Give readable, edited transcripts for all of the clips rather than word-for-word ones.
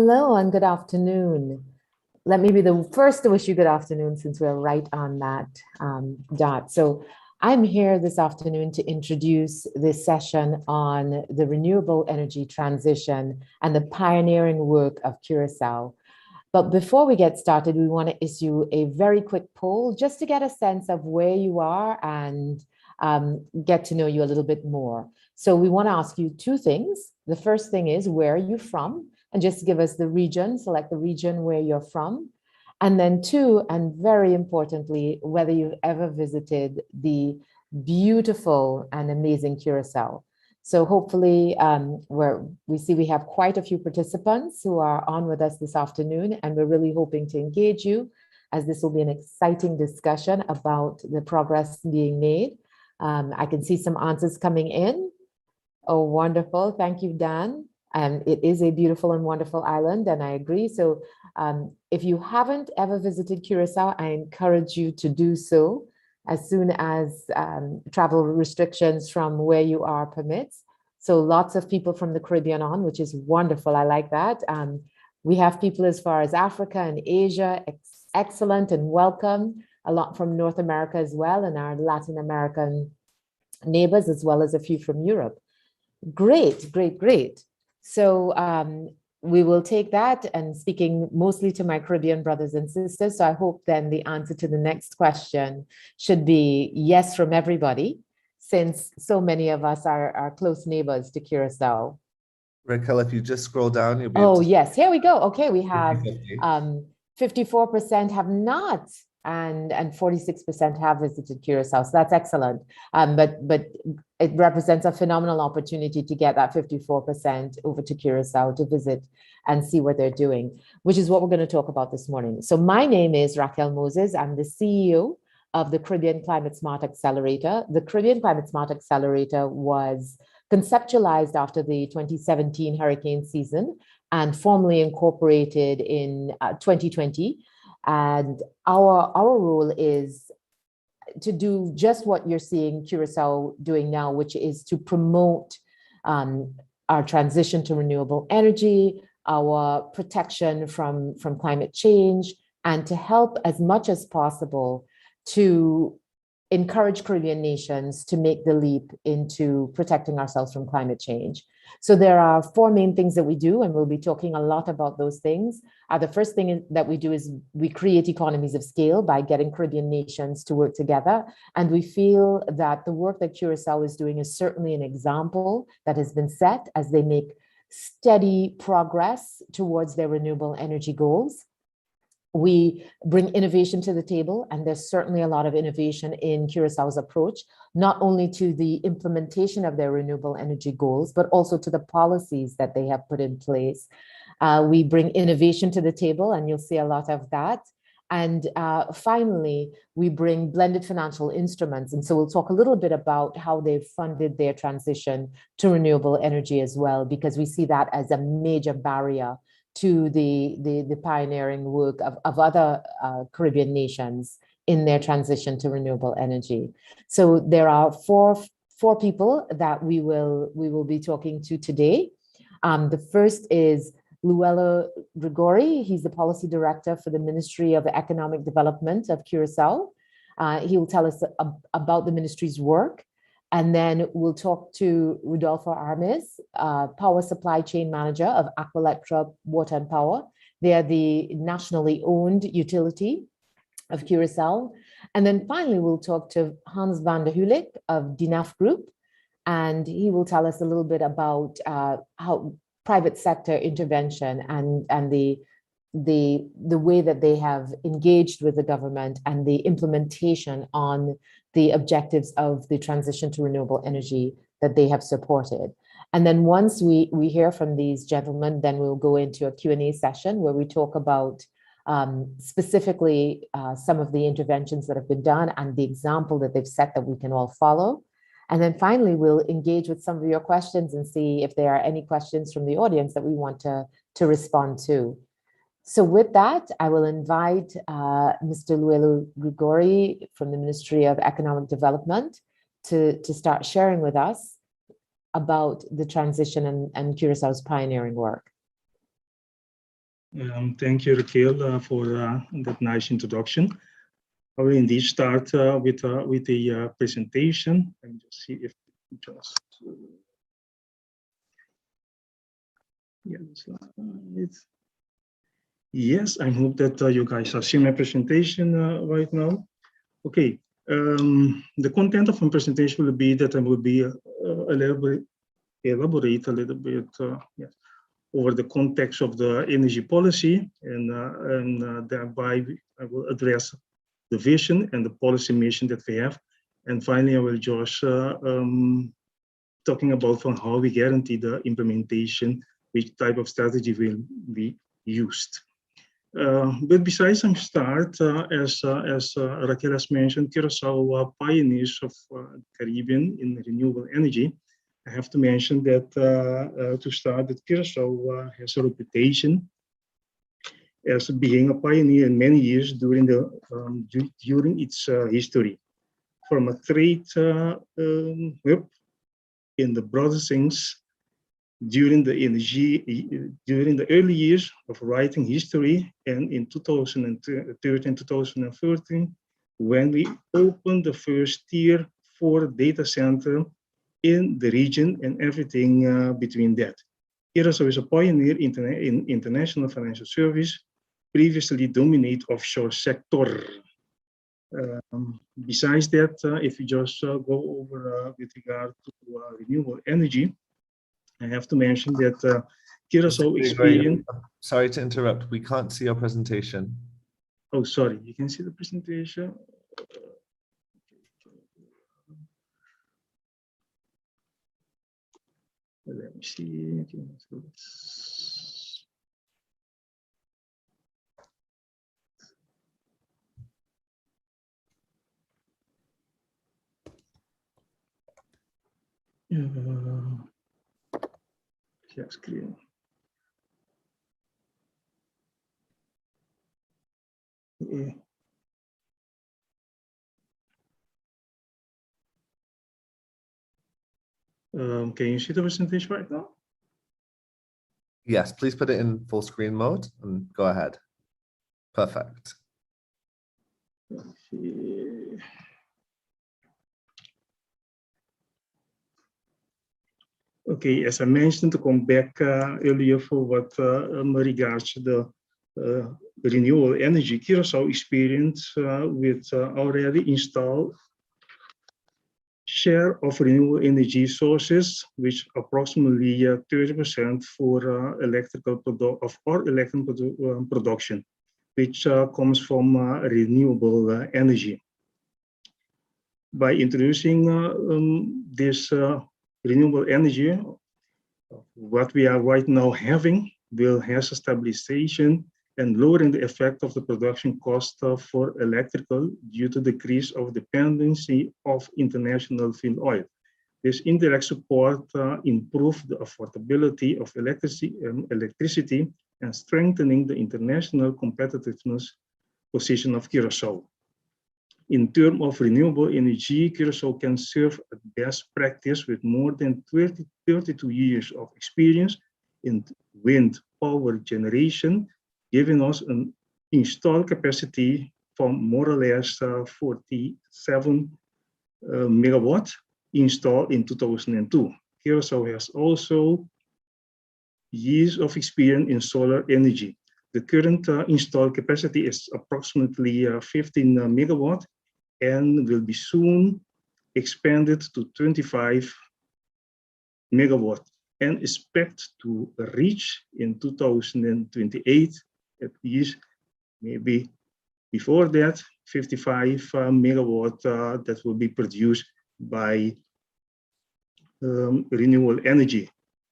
Hello and good afternoon. Let me be the first to wish you good afternoon since we're right on that dot. So I'm here this afternoon to introduce this session on the renewable energy transition and the pioneering work of Curaçao. But before we get started, we want to issue a very quick poll just to get a sense of where you are and get to know you a little bit more. So we want to ask you two things. The first thing is, where are you from? And just give us the region, select the region where you're from. And then two, and very importantly, whether you've ever visited the beautiful and amazing Curaçao. So hopefully we see we have quite a few participants who are on with us this afternoon, and we're really hoping to engage you as this will be an exciting discussion about the progress being made. I can see some answers coming in. Oh, wonderful. Thank you, Dan. It is a beautiful and wonderful island, and I agree. So if you haven't ever visited Curaçao, I encourage you to do so as soon as travel restrictions from where you are permits. So lots of people from the Caribbean on, which is wonderful. I like that. We have people as far as Africa and Asia, excellent and welcome. A lot from North America as well, and our Latin American neighbors, as well as a few from Europe. Great, great, great. So we will take that, and speaking mostly to my Caribbean brothers and sisters. So I hope then the answer to the next question should be yes from everybody, since so many of us are close neighbors to Curaçao. Raquel, if you just scroll down, you'll be able to. Yes, here we go. Okay, we have 50-50. 54% have not, and 46% have visited Curaçao. So that's excellent. But it represents a phenomenal opportunity to get that 54% over to Curaçao to visit and see what they're doing, which is what we're going to talk about this morning. So my name is Raquel Moses. I'm the CEO of the Caribbean Climate Smart Accelerator. The Caribbean Climate Smart Accelerator was conceptualized after the 2017 hurricane season and formally incorporated in 2020. And our role is to do just what you're seeing Curaçao doing now, which is to promote our transition to renewable energy, our protection from climate change, and to help as much as possible to encourage Caribbean nations to make the leap into protecting ourselves from climate change. So there are four main things that we do, and we'll be talking a lot about those things. The first thing that we do is we create economies of scale by getting Caribbean nations to work together. And we feel that the work that Curaçao is doing is certainly an example that has been set as they make steady progress towards their renewable energy goals. We bring innovation to the table, and there's certainly a lot of innovation in Curaçao's approach, not only to the implementation of their renewable energy goals, but also to the policies that they have put in place. We bring innovation to the table, and you'll see a lot of that. And finally, we bring blended financial instruments. And so we'll talk a little bit about how they've funded their transition to renewable energy as well, because we see that as a major barrier to the pioneering work of other Caribbean nations in their transition to renewable energy. So there are four people that we will be talking to today. The first is Luelo Grigori. He's the policy director for the Ministry of Economic Development of Curaçao. He will tell us about the ministry's work. And then we'll talk to Rodolfo Armes, Power Supply Chain Manager of Aquelectra Water and Power. They are the nationally owned utility of Curaçao. And then finally, we'll talk to Hans van der Hulik of DNAF Group. And he will tell us a little bit about how private sector intervention and the way that they have engaged with the government and the implementation on the objectives of the transition to renewable energy that they have supported. And then once we hear from these gentlemen, then we'll go into a Q&A session where we talk about specifically some of the interventions that have been done and the example that they've set that we can all follow. And then finally, we'll engage with some of your questions and see if there are any questions from the audience that we want to respond to. So with that, I will invite Mr. Luelo Grigori from the Ministry of Economic Development to start sharing with us about the transition and Curaçao's pioneering work. Thank you, Raquel, for that nice introduction. I will indeed start with the presentation. Let me just see if just yes, I hope that you guys are seeing my presentation right now. Okay, the content of my presentation will be that I will be elaborate a little bit yes, over the context of the energy policy, and thereby I will address the vision and the policy mission that we have. And finally, I will just talking about from how we guarantee the implementation, which type of strategy will be used. But besides some start, as Raquel has mentioned, Curaçao pioneers of Caribbean in renewable energy. I have to mention that to start, that Curaçao has a reputation as being a pioneer in many years during its history, from a trade hub in the broader sense during the early years of writing history, and in 2013, 2014, when we opened the first tier 4 data center in the region and everything between that. Curaçao is a pioneer in international financial service, previously dominate offshore sector. Besides that, if you just go over with regard to renewable energy, I have to mention that Curaçao experience. Sorry to interrupt. We can't see your presentation. Oh, sorry. You can see the presentation. Let me see. Share screen. Yeah. Can you see the presentation right now? Yes, please put it in full screen mode and go ahead. Perfect. Okay, as I mentioned, to come back earlier for what regards the renewable energy, Curaçao experience with already installed share of renewable energy sources, which approximately 30% for electrical production, which comes from renewable energy. By introducing this renewable energy, what we are right now having will have a stabilization and lowering the effect of the production cost for electrical due to the decrease of dependency of international fuel oil. This indirect support improves the affordability of electricity and strengthening the international competitiveness position of Curaçao. In terms of renewable energy, Curaçao can serve as best practice with more than 32 years of experience in wind power generation, giving us an installed capacity from more or less 47 megawatts installed in 2002. Curaçao has also years of experience in solar energy. The current installed capacity is approximately 15 megawatts and will be soon expanded to 25 megawatts and expect to reach in 2028, at least maybe before that, 55 megawatts that will be produced by renewable energy.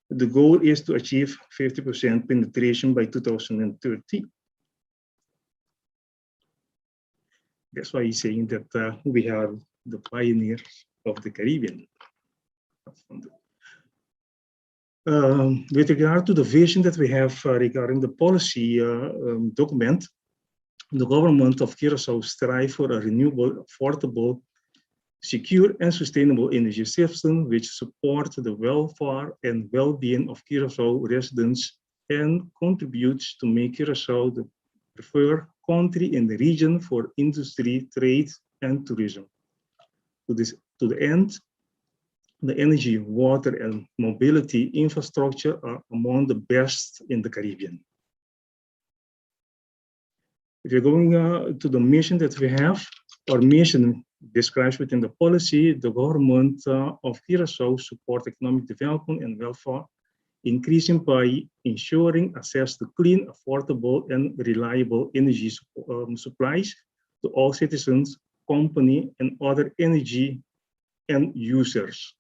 The goal is to achieve 50% penetration by 2030. That's why he's saying that we are the pioneers of the Caribbean. With regard to the vision that we have regarding the policy document, the government of Curaçao strives for a renewable, affordable, secure and sustainable energy system which supports the welfare and well-being of Curaçao residents and contributes to make Curaçao the preferred country in the region for industry, trade, and tourism. To the end, the energy, water, and mobility infrastructure are among the best in the Caribbean. If you're going to the mission that we have, our mission describes within the policy, the government of Curaçao support economic development and welfare, increasing by ensuring access to clean, affordable, and reliable energy supplies to all citizens, company, and other energy end users.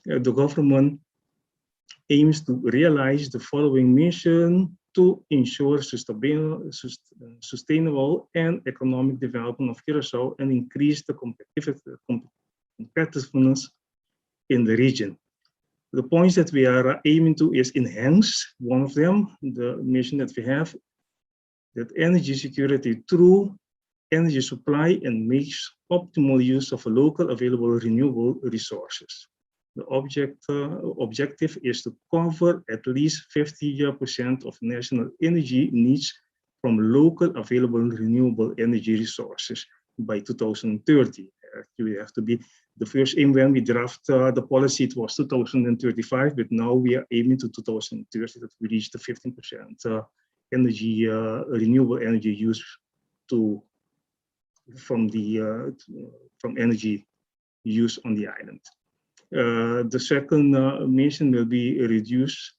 The government aims to realize the following mission to ensure sustainable and economic development of Curaçao and increase the competitiveness in the region. The points that we are aiming to is enhance, one of them, the mission that we have, that energy security through energy supply and makes optimal use of local available renewable resources. The objective is to cover at least 50% of national energy needs from local available renewable energy resources by 2030. We have to be the first aim when we draft the policy, it was 2035, but now we are aiming to 2030 that we reach the 15% energy, renewable energy use from energy use on the island. The second mission will be reduce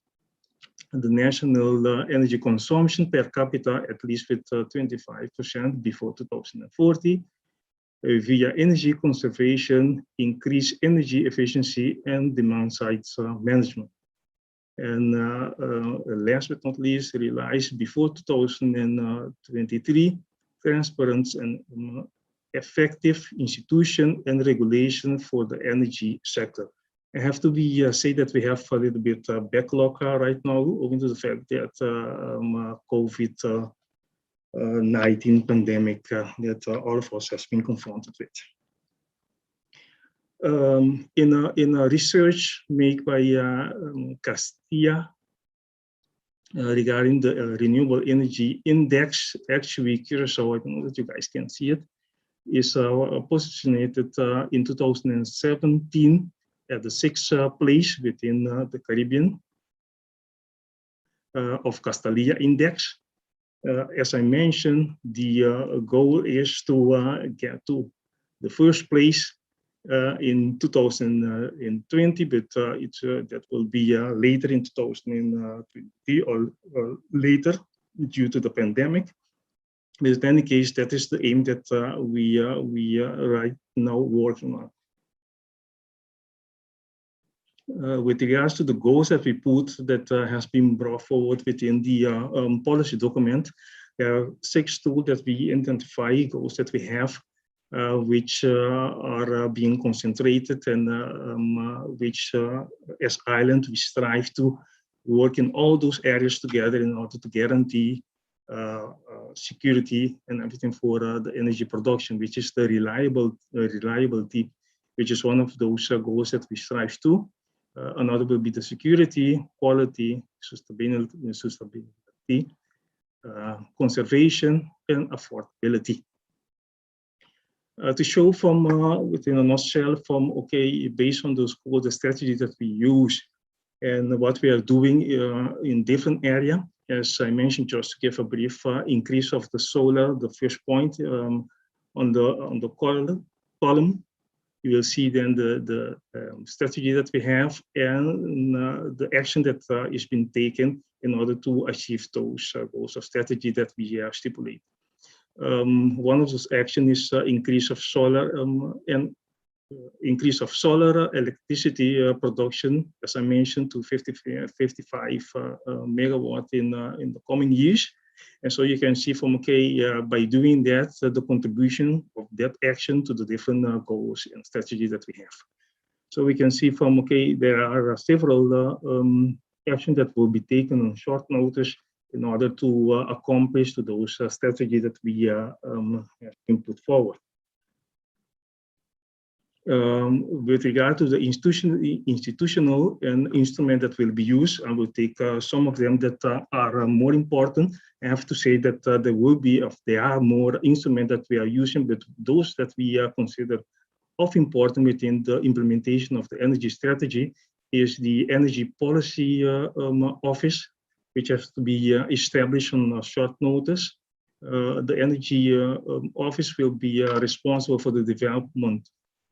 the national energy consumption per capita at least with 25% before 2040 via energy conservation, increase energy efficiency, and demand side management. And last but not least, realize before 2023 transparent and effective institution and regulation for the energy sector. I have to say that we have a little bit backlog right now, owing to the fact that COVID-19 pandemic that all of us has been confronted with. In a research made by Castilla regarding the renewable energy index, actually Curaçao, I don't know that you guys can see it, is positioned in 2017 at the 6th place within the Caribbean of Castilla Index. As I mentioned, the goal is to get to the first place in 2020, but that will be later in 2020 or later due to the pandemic. But in any case, that is the aim that we are right now working on. With regards to the goals that we put that has been brought forward within the policy document, there are 6 tools that we identify, goals that we have, which are being concentrated and which as island we strive to work in all those areas together in order to guarantee security and everything for the energy production, which is the reliability, which is one of those goals that we strive to. Another will be the security, quality, sustainability, conservation, and affordability. To show from within a nutshell from, okay, based on those goals, the strategy that we use and what we are doing in different areas. As I mentioned, just to give a brief increase of the solar, the first point on the column, you will see then the strategy that we have and the action that is being taken in order to achieve those goals of strategy that we stipulate. One of those actions is increase of solar and increase of solar electricity production, as I mentioned, to 55 megawatt in the coming years. And so you can see from, okay, by doing that, the contribution of that action to the different goals and strategies that we have. So we can see from, okay, there are several actions that will be taken on short notice in order to accomplish to those strategies that we have been put forward. With regard to the institutional and instrument that will be used, I will take some of them that are more important. I have to say that there are more instruments that we are using, but those that we consider of important within the implementation of the energy strategy is the Energy Policy Office, which has to be established on short notice. The Energy Office will be responsible for the development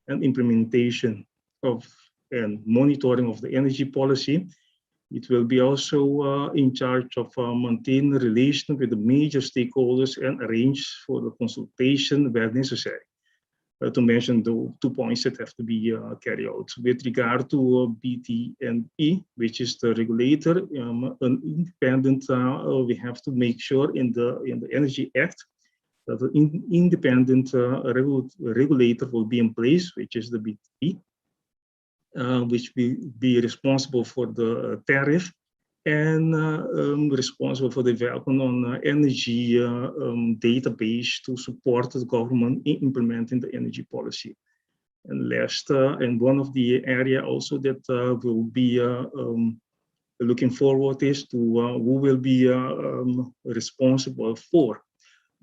and implementation of and monitoring of the energy policy. It will be also in charge of maintaining relations with the major stakeholders and arrange for the consultation where necessary. To mention the 2 points that have to be carried out. With regard to BTNE, which is the regulator, an independent, we have to make sure in the Energy Act that the independent regulator will be in place, which is the BTE, which will be responsible for the tariff and responsible for the development on energy database to support the government in implementing the energy policy. And last, and one of the area also that will be looking forward is to who will be responsible for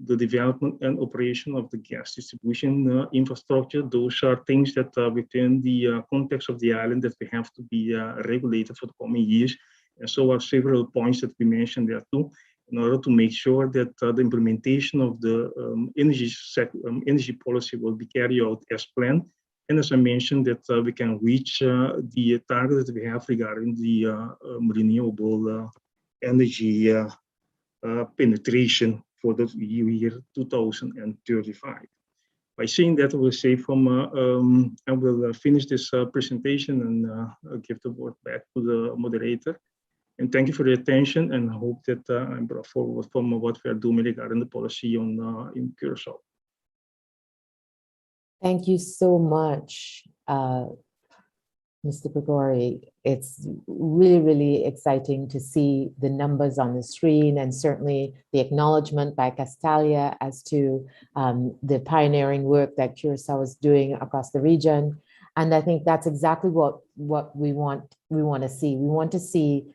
the development and operation of the gas distribution infrastructure. Those are things that within the context of the island that we have to be regulated for the coming years. And so are several points that we mentioned there too, in order to make sure that the implementation of the energy policy will be carried out as planned. And as I mentioned, that we can reach the target that we have regarding the renewable energy penetration for the year 2035. By saying that, I will say I will finish this presentation and give the word back to the moderator. And thank you for the attention, and I hope that I'm brought forward from what we are doing regarding the policy on in Curaçao. Thank you so much, Mr. Gregori. It's really, really exciting to see the numbers on the screen, and certainly the acknowledgement by Castalia as to the pioneering work that Curaçao is doing across the region. And I think that's exactly what we want to see. We want to see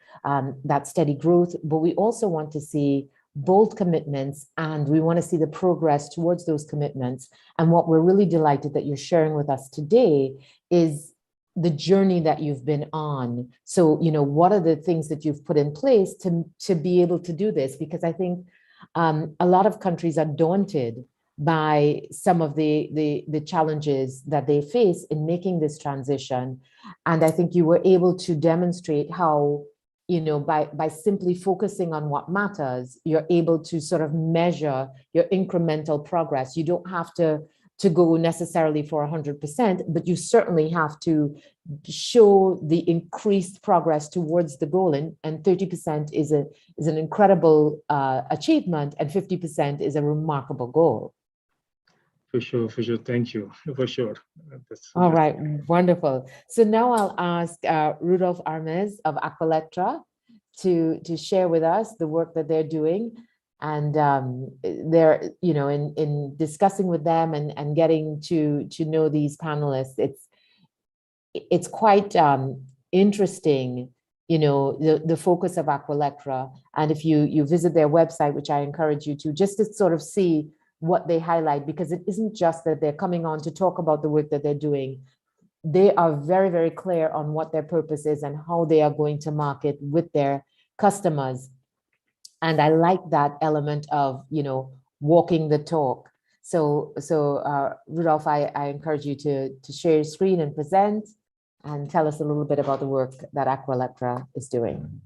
that steady growth, but we also want to see bold commitments, and we want to see the progress towards those commitments. And what we're really delighted that you're sharing with us today is the journey that you've been on. So, you know, what are the things that you've put in place to be able to do this? Because I think a lot of countries are daunted by some of the challenges that they face in making this transition. And I think you were able to demonstrate how, you know, by simply focusing on what matters, you're able to sort of measure your incremental progress. You don't have to go necessarily for 100%, but you certainly have to show the increased progress towards the goal. And 30% is an incredible achievement, and 50% is a remarkable goal. For sure. Thank you. For sure. All right, wonderful. So now I'll ask Rudolf Armes of Aqualectra to share with us the work that they're doing. And they're, you know, in discussing with them and getting to know these panelists, it's quite interesting, you know, the focus of Aqualectra. And if you visit their website, which I encourage you to, just to sort of see what they highlight, because it isn't just that they're coming on to talk about the work that they're doing. They are very, very clear on what their purpose is and how they are going to market with their customers. And I like that element of, you know, walking the talk. So Rudolf, I encourage you to share your screen and present and tell us a little bit about the work that Aqualectra is doing.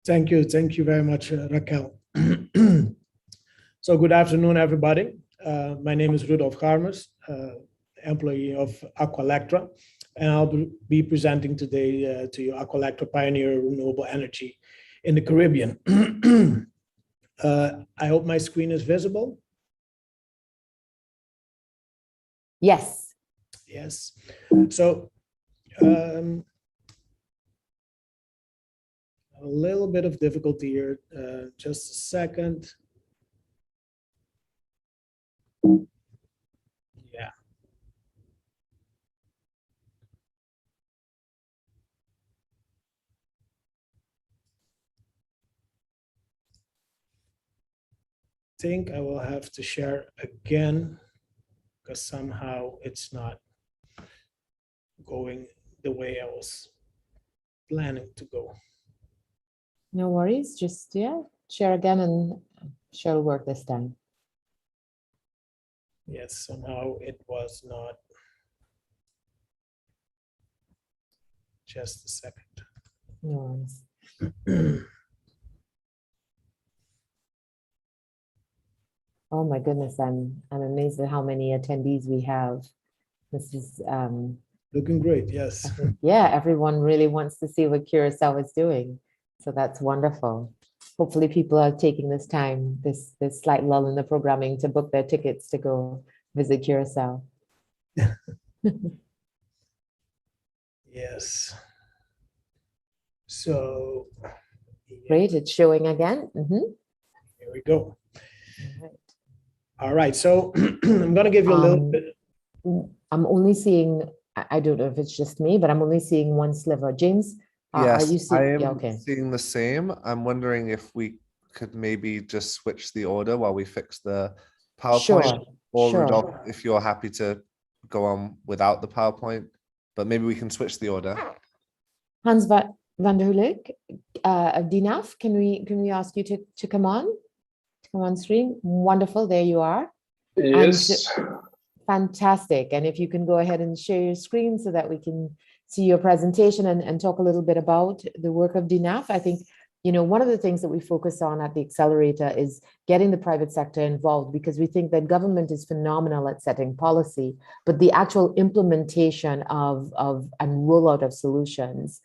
Thank you very much, Raquel. So good afternoon, everybody. My name is Rudolf Harmers, employee of Aqualectra, and I'll be presenting today to you Aqualectra Pioneer Renewable Energy in the Caribbean. I hope my screen is visible. Yes. Yes. So a little bit of difficulty here. Just a second. Yeah. think I will have to share again because somehow it's not going the way I was planning to go. No worries, just, yeah, share again and sure it'll work this time. Yes, somehow it was not. Just a second. No worries. Oh my goodness, I'm amazed at how many attendees we have. This is, Looking great, yes. yeah, everyone really wants to see what Curaçao is doing. So that's wonderful. Hopefully people are taking this time, this slight lull in the programming to book their tickets to go visit Curaçao. Yes. So. Great, it's showing again. Here we go. All right. All right, so I'm going to give you a little bit. I'm only seeing, I don't know if it's just me, but I'm only seeing one sliver. James, are you Yes, I seeing? Yeah, am okay. seeing the same. I'm wondering if we could maybe just switch the order while we fix the PowerPoint. Sure, Or sure. Rudolph, if you're happy to go on without the PowerPoint, but maybe we can switch the order. Hans van der Hulik, Dinaf, can we ask you to come on? To come on screen? Wonderful, there you are. Yes. Fantastic. And if you can go ahead and share your screen so that we can see your presentation and talk a little bit about the work of DNAF. I think, you know, one of the things that we focus on at the accelerator is getting the private sector involved, because we think that government is phenomenal at setting policy, but the actual implementation of and rollout of solutions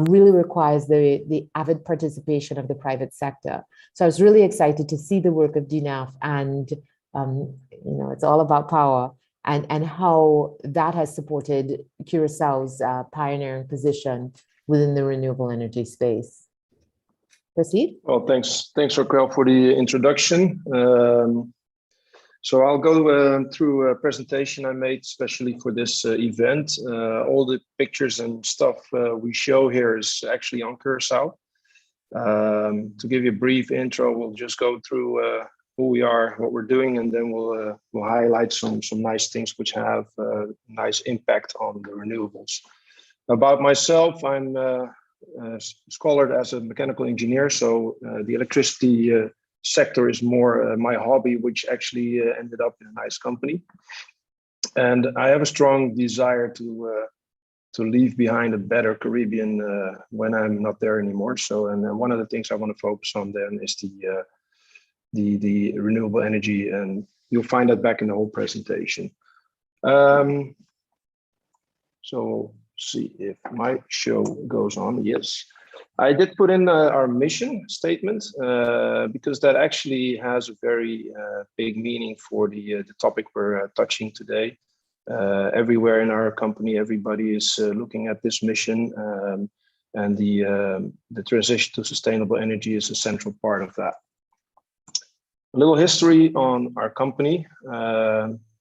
really requires the avid participation of the private sector. So I was really excited to see the work of DNAF, and you know, it's all about power. And how that has supported Curaçao's pioneering position within the renewable energy space. Proceed. Well, thanks, Raquel, for the introduction. So I'll go through a presentation I made especially for this event. All the pictures and stuff we show here is actually on Curaçao. To give you a brief intro, we'll just go through who we are, what we're doing, and then we'll highlight some nice things which have nice impact on the renewables. About myself, I'm scholared as a mechanical engineer, so the electricity sector is more my hobby, which actually ended up in a nice company. And I have a strong desire to leave behind a better Caribbean when I'm not there anymore. So, and one of the things I want to focus on then is the renewable energy, and you'll find that back in the whole presentation. So see if my show goes on. Yes, I did put in our mission statement because that actually has a very big meaning for the topic we're touching today. Everywhere in our company, everybody is looking at this mission, and the transition to sustainable energy is a central part of that. A little history on our company.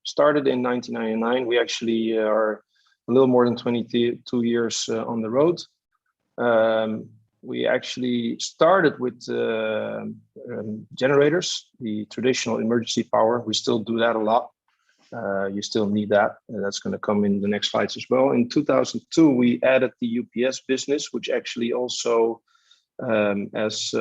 Started in 1999. We actually are a little more than 22 years on the road. We actually started with generators, the traditional emergency power. We still do that a lot. You still need that. That's going to come in the next slides as well. In 2002, we added the UPS business, which actually also, as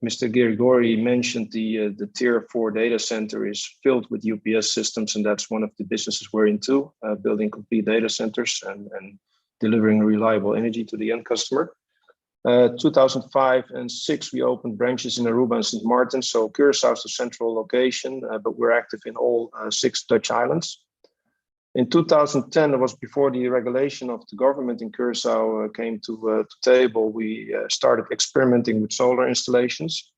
Mr. Girigori mentioned, the tier 4 data center is filled with UPS systems, and that's one of the businesses we're into, building complete data centers and delivering reliable energy to the end customer. 2005 and 2006, we opened branches in Aruba and St. Martin. So Curaçao is the central location, but we're active in all 6 Dutch islands. In 2010, it was before the regulation of the government in Curaçao came to table. We started experimenting with solar installations.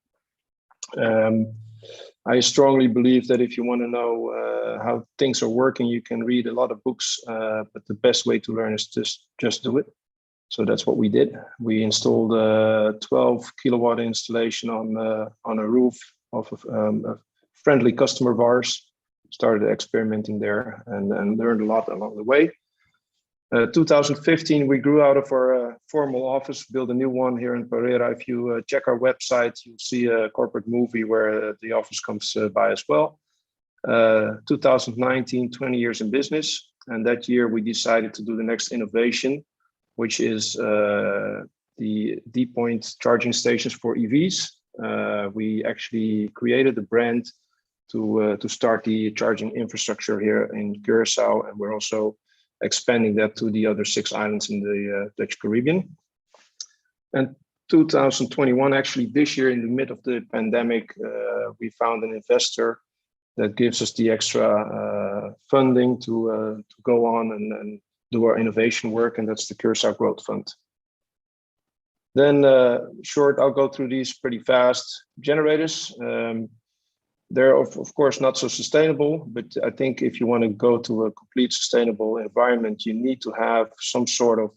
I strongly believe that if you want to know how things are working, you can read a lot of books, but the best way to learn is just do it. So that's what we did. We installed a 12 kilowatt installation on a roof of a friendly customer of ours. Started experimenting there and learned a lot along the way. 2015, we grew out of our formal office, built a new one here in Pereira. If you check our website, you'll see a corporate movie where the office comes by as well. 2019, 20 years in business. And that year we decided to do the next innovation, which is the deep point charging stations for EVs. We actually created a brand to start the charging infrastructure here in Curaçao, and we're also expanding that to the other 6 islands in the Dutch Caribbean. And 2021, actually this year in the mid of the pandemic, we found an investor that gives us the extra funding to go on and do our innovation work, and that's the Curaçao Growth Fund. Then short, I'll go through these pretty fast. Generators, they're of course not so sustainable, but I think if you want to go to a complete sustainable environment, you need to have some sort of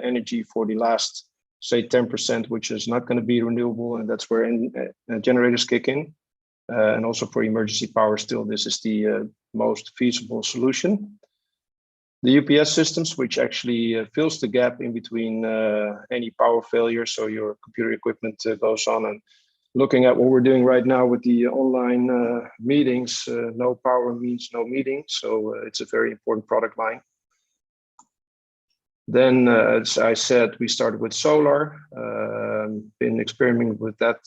energy for the last, say 10%, which is not going to be renewable, and that's where generators kick in. And also for emergency power, still this is the most feasible solution. The UPS systems, which actually fills the gap in between any power failure, so your computer equipment goes on. And looking at what we're doing right now with the online meetings, no power means no meeting, so it's a very important product line. Then, as I said, we started with solar, been experimenting with that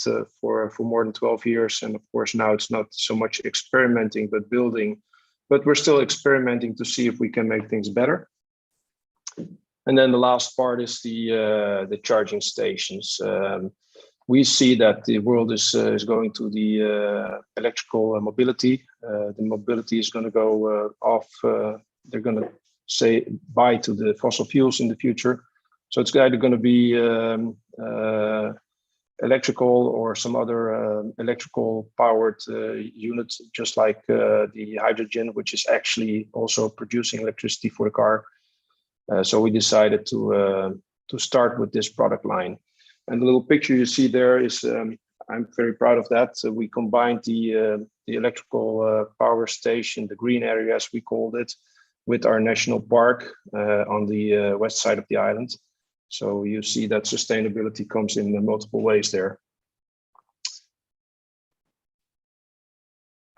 for more than 12 years. And of course, now it's not so much experimenting, but building, but we're still experimenting to see if we can make things better. And then the last part is the charging stations. We see that the world is going to the electrical mobility. The mobility is going to go off, they're going to say bye to the fossil fuels in the future. So it's either going to be electrical or some other electrical powered unit, just like the hydrogen, which is actually also producing electricity for the car. So we decided to start with this product line. And the little picture you see there is, I'm very proud of that. So we combined the electrical power station, the green area as we called it, with our national park on the west side of the island. So you see that sustainability comes in multiple ways there.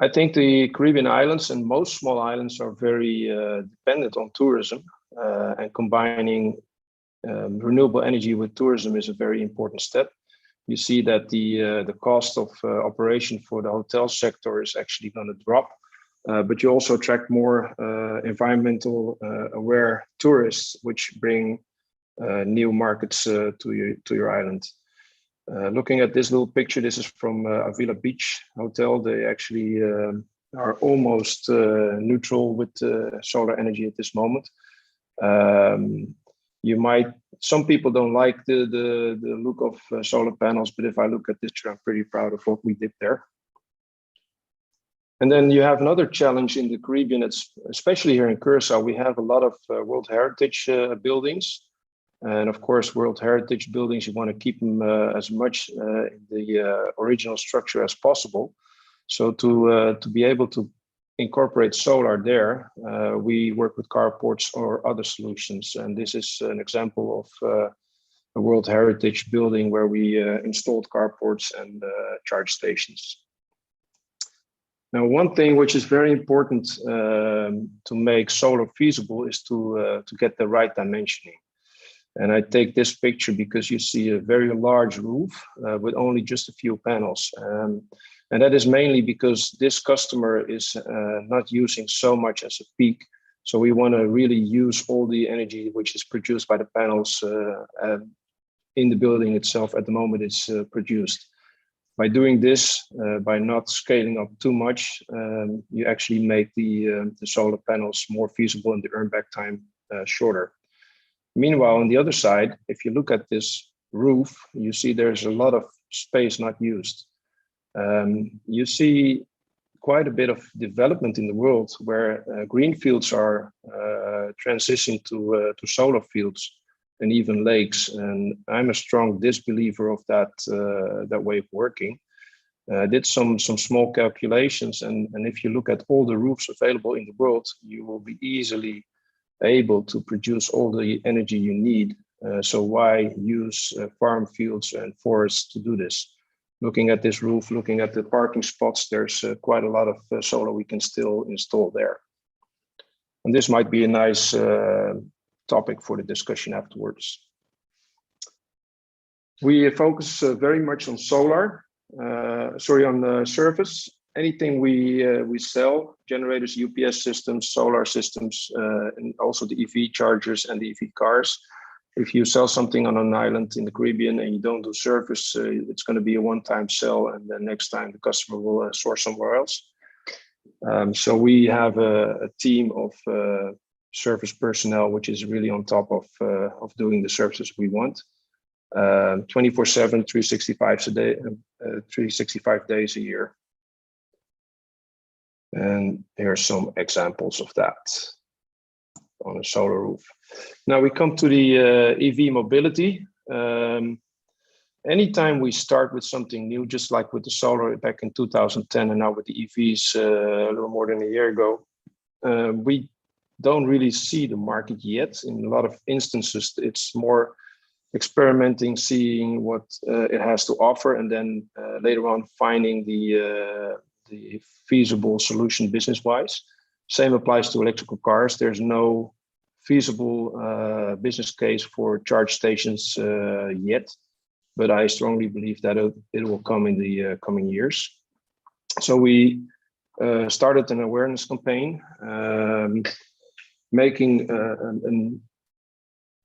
I think the Caribbean islands and most small islands are very dependent on tourism, and combining renewable energy with tourism is a very important step. You see that the cost of operation for the hotel sector is actually going to drop. But you also attract more environmental aware tourists, which bring new markets to your island. Looking at this little picture, this is from Avila Beach Hotel. They actually are almost neutral with solar energy at this moment. Some people don't like the look of solar panels, but if I look at this, I'm pretty proud of what we did there. And then you have another challenge in the Caribbean, especially here in Curaçao, we have a lot of World Heritage buildings. And of course, World Heritage buildings, you want to keep them as much in the original structure as possible. So to be able to incorporate solar there, we work with carports or other solutions. And this is an example of a World Heritage building where we installed carports and charge stations. Now, one thing which is very important to make solar feasible is to get the right dimensioning. And I take this picture because you see a very large roof with only just a few panels. And that is mainly because this customer is not using so much as a peak. So we want to really use all the energy which is produced by the panels in the building itself. At the moment it's produced. By doing this, by not scaling up too much, you actually make the solar panels more feasible and the earn back time shorter. Meanwhile, on the other side, if you look at this roof, you see there's a lot of space not used. You see quite a bit of development in the world where green fields are transitioning to solar fields and even lakes. And I'm a strong disbeliever of that way of working. I did some small calculations, and if you look at all the roofs available in the world, you will be easily able to produce all the energy you need. So why use farm fields and forests to do this? Looking at this roof, looking at the parking spots, there's quite a lot of solar we can still install there. And this might be a nice topic for the discussion afterwards. We focus very much on solar, on the surface. Anything we sell, generators, UPS systems, solar systems, and also the EV chargers and the EV cars. If you sell something on an island in the Caribbean and you don't do service, it's going to be a one-time sell, and then next time the customer will source somewhere else. So we have a team of service personnel, which is really on top of doing the services we want. 24/7, 365 days a year. And here are some examples of that on a solar roof. Now we come to the EV mobility. Anytime we start with something new, just like with the solar back in 2010 and now with the EVs a little more than a year ago, we don't really see the market yet. In a lot of instances, it's more experimenting, seeing what it has to offer, and then later on finding the feasible solution business-wise. Same applies to electrical cars. There's no feasible business case for charge stations yet, but I strongly believe that it will come in the coming years. So we started an awareness campaign, making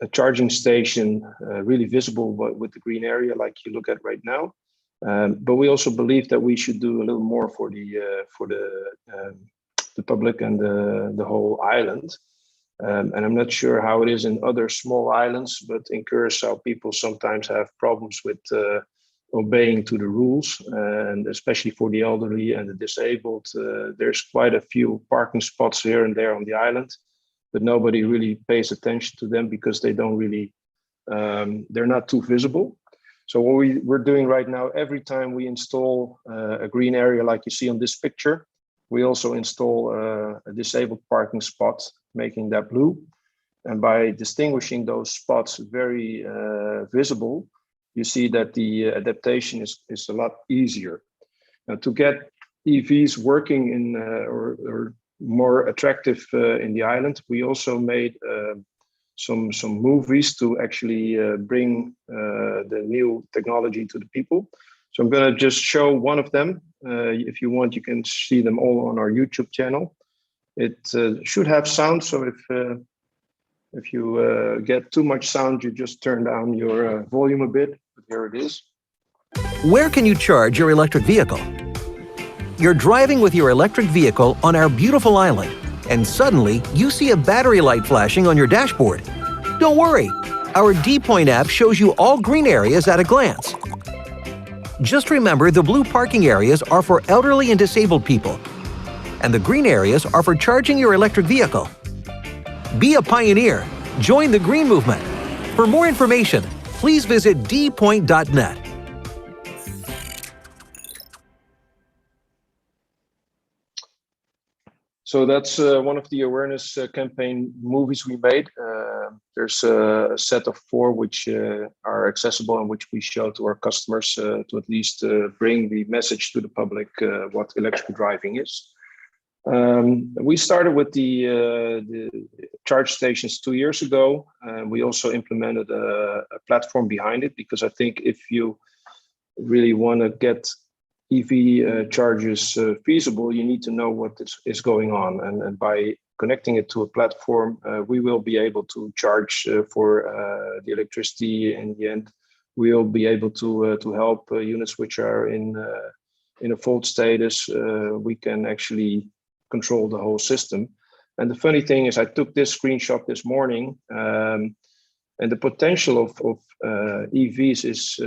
a charging station really visible with the green area like you look at right now. But we also believe that we should do a little more for the public and the whole island. And I'm not sure how it is in other small islands, but in Curaçao, people sometimes have problems with obeying to the rules, and especially for the elderly and the disabled. There's quite a few parking spots here and there on the island, but nobody really pays attention to them because they don't really, they're not too visible. So what we're doing right now, every time we install a green area like you see on this picture, we also install a disabled parking spot, making that blue. And by distinguishing those spots very visible, you see that the adaptation is a lot easier. Now, to get EVs working in or more attractive in the island, we also made some movies to actually bring the new technology to the people. So I'm going to just show one of them. If you want, you can see them all on our YouTube channel. It should have sound, so if you get too much sound, you just turn down your volume a bit. But here it is. Where can you charge your electric vehicle? You're driving with your electric vehicle on our beautiful island, and suddenly you see a battery light flashing on your dashboard. Don't worry, our D-Point app shows you all green areas at a glance. Just remember, the blue parking areas are for elderly and disabled people, and the green areas are for charging your electric vehicle. Be a pioneer. Join the green movement. For more information, please visit dpoint.net. So that's one of the awareness campaign movies we made. There's a set of 4 which are accessible and which we show to our customers to at least bring the message to the public what electrical driving is. We started with the charge stations 2 years ago. We also implemented a platform behind it, because I think if you really want to get EV chargers feasible, you need to know what is going on. And by connecting it to a platform, we will be able to charge for the electricity. In the end, we'll be able to help units which are in a fault status. We can actually control the whole system. And the funny thing is, I took this screenshot this morning, and the potential of EVs is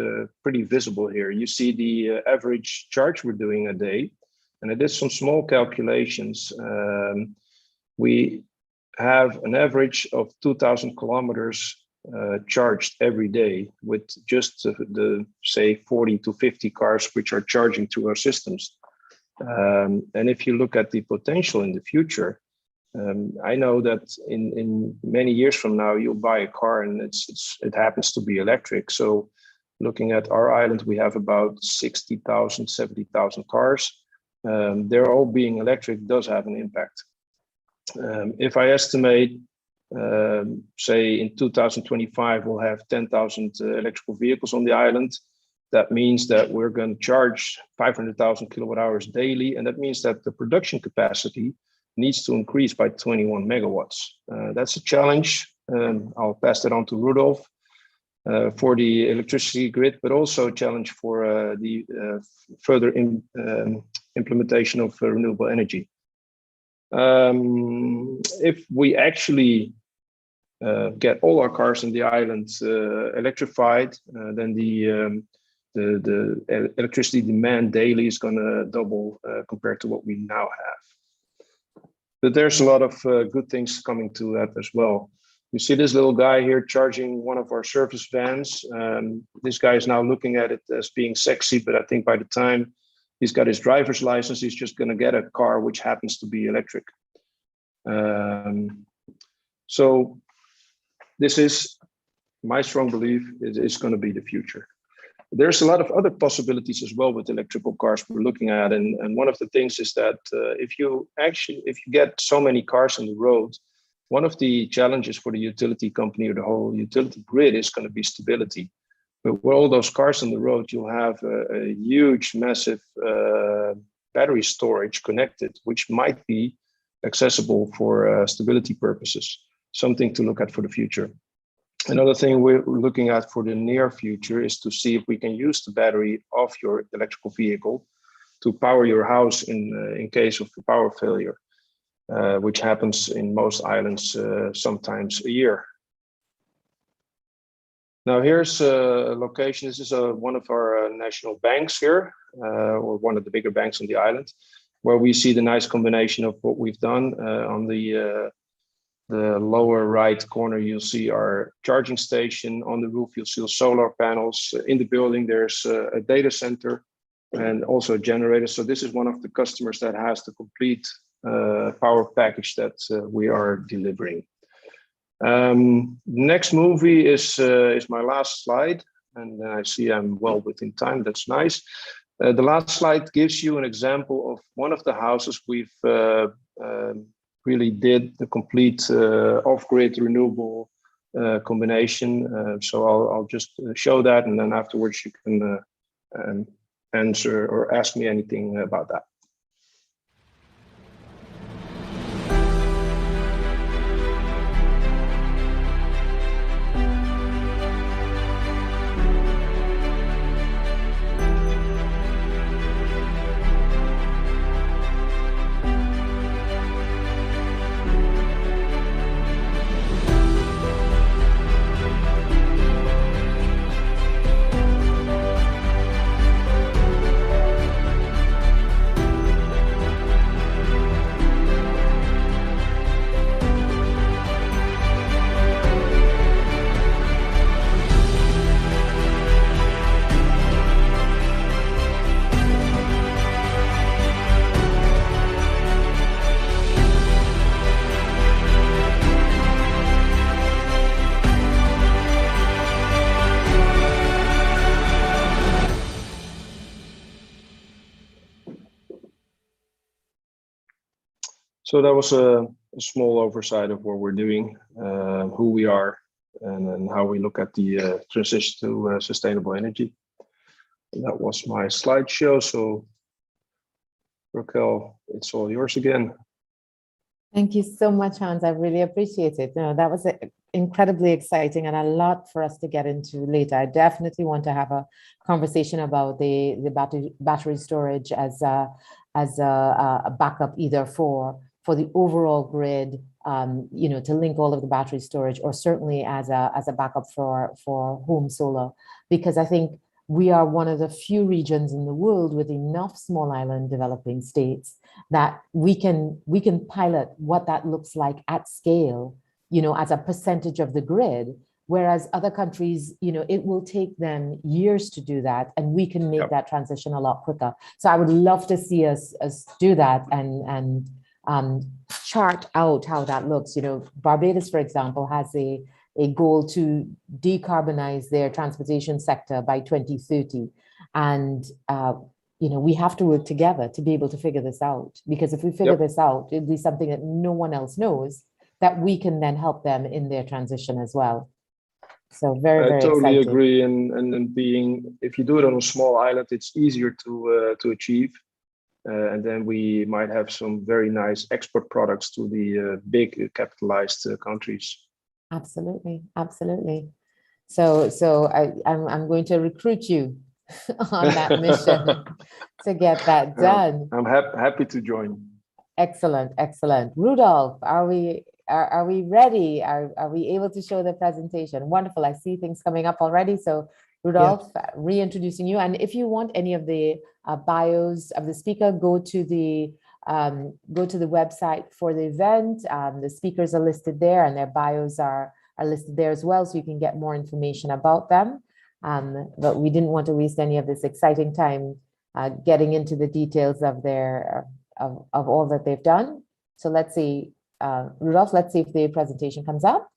pretty visible here. You see the average charge we're doing a day, and I did some small calculations. We have an average of 2,000 kilometers charged every day with just the say 40 to 50 cars which are charging through our systems. And if you look at the potential in the future, I know that in many years from now, you'll buy a car and it happens to be electric. So looking at our island, we have about 60,000, 70,000 cars. They're all being electric does have an impact. If I estimate, say in 2025, we'll have 10,000 electrical vehicles on the island. That means that we're going to charge 500,000 kilowatt hours daily. And that means that the production capacity needs to increase by 21 megawatts. That's a challenge. I'll pass that on to Rudolf for the electricity grid, but also a challenge for the further implementation of renewable energy. If we actually get all our cars in the island electrified, then the electricity demand daily is going to double compared to what we now have. But there's a lot of good things coming to that as well. You see this little guy here charging one of our service vans. This guy is now looking at it as being sexy, but I think by the time he's got his driver's license, he's just going to get a car which happens to be electric. So this is my strong belief is going to be the future. There's a lot of other possibilities as well with electrical cars we're looking at. And one of the things is that if you get so many cars on the road, one of the challenges for the utility company or the whole utility grid is going to be stability. But with all those cars on the road, you'll have a huge, massive battery storage connected, which might be accessible for stability purposes, something to look at for the future. Another thing we're looking at for the near future is to see if we can use the battery of your electrical vehicle to power your house in case of power failure, which happens in most islands sometimes a year. Now here's a location. This is one of our national banks here, or one of the bigger banks on the island, where we see the nice combination of what we've done. On the lower right corner, you'll see our charging station. On the roof, you'll see solar panels. In the building, there's a data center and also a generator. So this is one of the customers that has the complete power package that we are delivering. Next movie is my last slide, and I see I'm well within time. That's nice. The last slide gives you an example of one of the houses we've really did the complete off-grid renewable combination. So I'll just show that, and then afterwards you can answer or ask me anything about that. So that was a small oversight of what we're doing, who we are, and how we look at the transition to sustainable energy. And that was my slideshow. So Raquel, it's all yours again. Thank you so much, Hans. I really appreciate it. No, that was incredibly exciting and a lot for us to get into later. I definitely want to have a conversation about the battery storage as a backup, either for the overall grid, to link all of the battery storage, or certainly as a backup for home solar, because I think we are one of the few regions in the world with enough small island developing states that we can pilot what that looks like at scale, as a percentage of the grid, whereas other countries, it will take them years to do that, and we can make that transition a lot quicker. So I would love to see us do that and chart out how that looks. You know, Barbados, for example, has a goal to decarbonize their transportation sector by 2030. And, you know, we have to work together to be able to figure this out, because if we figure this out, it'll be something that no one else knows, that we can then help them in their transition as well. So very, very I totally exciting. agree. And being, if you do it on a small island, it's easier to achieve. And then we might have some very nice export products to the big capitalized countries. Absolutely, absolutely. So I'm going to recruit you on that mission to get that done. I'm happy to join. Excellent, excellent. Rudolph, are we ready? Are we able to show the presentation? Wonderful. I see things coming up already. So Rudolph, reintroducing you. And if you want any of the bios of the speaker, go to the website for the event. The speakers are listed there, and their bios are listed there as well, so you can get more information about them. But we didn't want to waste any of this exciting time getting into the details of their of all that they've done. So let's see, Rudolph, let's see if the presentation comes up.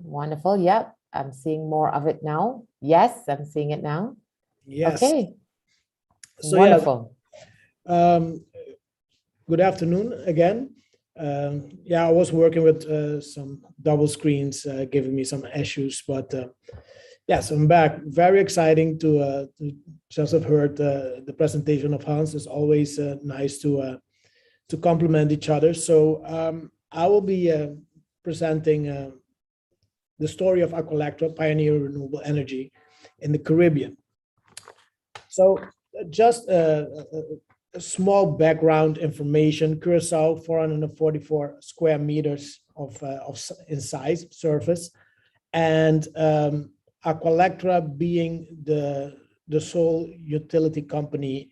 Wonderful. Yep, I'm seeing more of it now. Yes, I'm seeing it now. Yes. Okay. So wonderful. Good afternoon again. I was working with some double screens giving me some issues, but yes, I'm back. Very exciting to just have heard the presentation of Hans. It's always nice to complement each other. So I will be presenting the story of Aqualectra, pioneer renewable energy in the Caribbean. So just a small background information. Curaçao, 444 square meters in size, surface, and Aqualectra being the sole utility company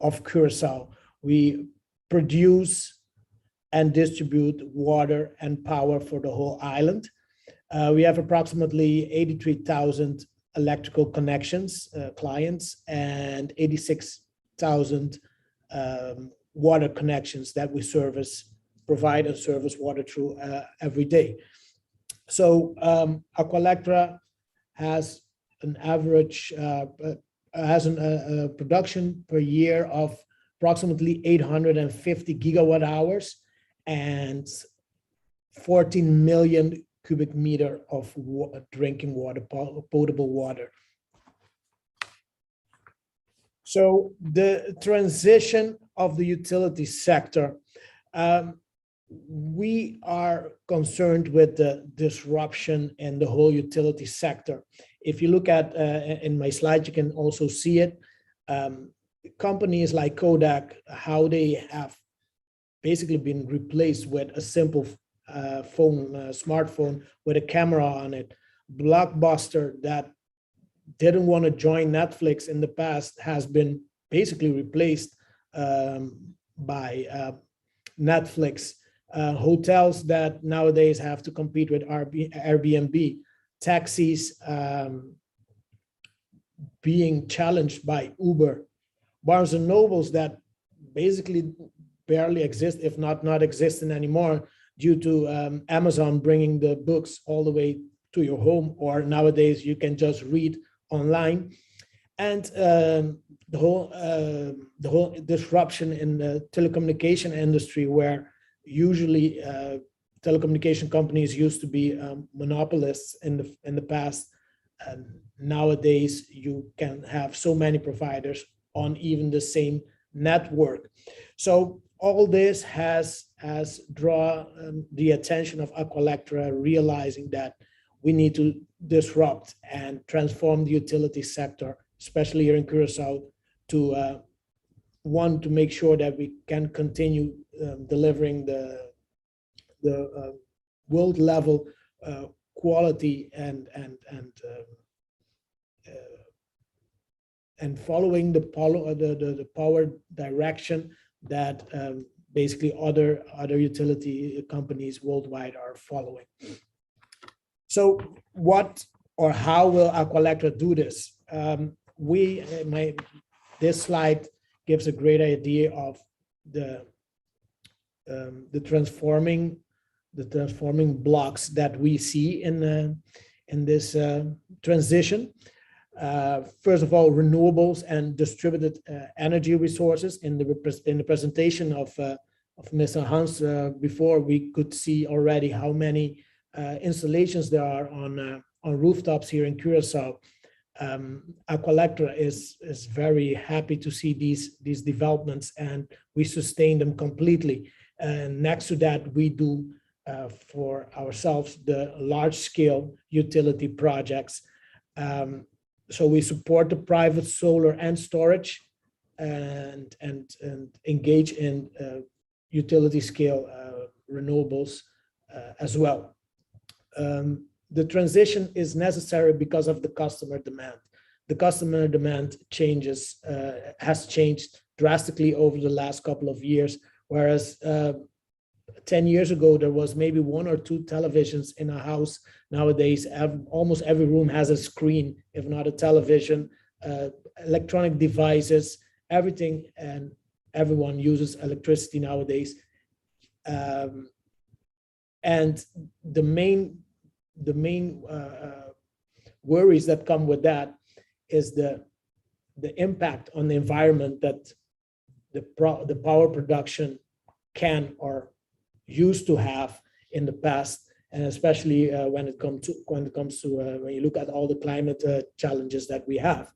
of Curaçao. We produce and distribute water and power for the whole island. We have approximately 83,000 electrical connections, clients, and 86,000 water connections that we provide and service water through every day. So Aqualectra has an average, production per year of approximately 850 gigawatt hours and 14 million cubic meter of drinking water, potable water. So the transition of the utility sector, we are concerned with the disruption in the whole utility sector. If you look at in my slide, you can also see it. Companies like Kodak, how they have basically been replaced with a simple smartphone with a camera on it. Blockbuster, that didn't want to join Netflix in the past, has been basically replaced by Netflix. Hotels that nowadays have to compete with Airbnb. Taxis being challenged by Uber. Barnes and Nobles that basically barely exist, if not existing anymore, due to Amazon bringing the books all the way to your home, or nowadays you can just read online. And the whole disruption in the telecommunication industry, where usually telecommunication companies used to be monopolists in the past, and nowadays you can have so many providers on even the same network. So all this has drawn the attention of Aqualectra, realizing that we need to disrupt and transform the utility sector, especially here in Curaçao, to to make sure that we can continue delivering the world level quality and following the power direction that basically other utility companies worldwide are following. So what or how will Aqualectra do this? this slide gives a great idea of the transforming blocks that we see in this transition. First of all, renewables and distributed energy resources. In the presentation of Mr. Hans before, we could see already how many installations there are on rooftops here in Curaçao. Aqualectra is very happy to see these developments, and we sustain them completely. And next to that, we do for ourselves the large-scale utility projects. So we support the private solar and storage, and engage in utility scale renewables as well. The transition is necessary because of the customer demand. The customer demand has changed drastically over the last couple of years, whereas 10 years ago, there was maybe 1 or 2 televisions in a house. Nowadays, almost every room has a screen, if not a television, electronic devices, everything, and everyone uses electricity nowadays. And the main worries that come with that is the impact on the environment that the power production can or used to have in the past, and especially when it comes to when you look at all the climate challenges that we have.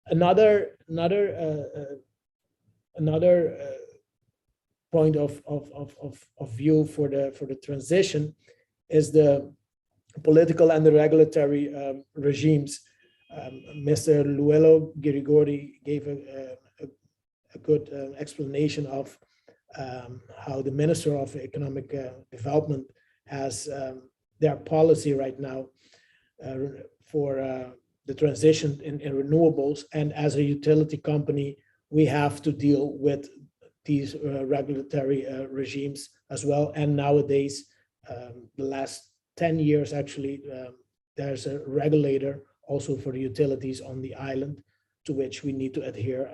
Another point of view for the transition is the political and the regulatory regimes. Mr. Luelo Girigori gave a good explanation of how the Minister of Economic Development has their policy right now for the transition in renewables. And as a utility company, we have to deal with these regulatory regimes as well. And nowadays, the last 10 years, actually, there's a regulator also for the utilities on the island, to which we need to adhere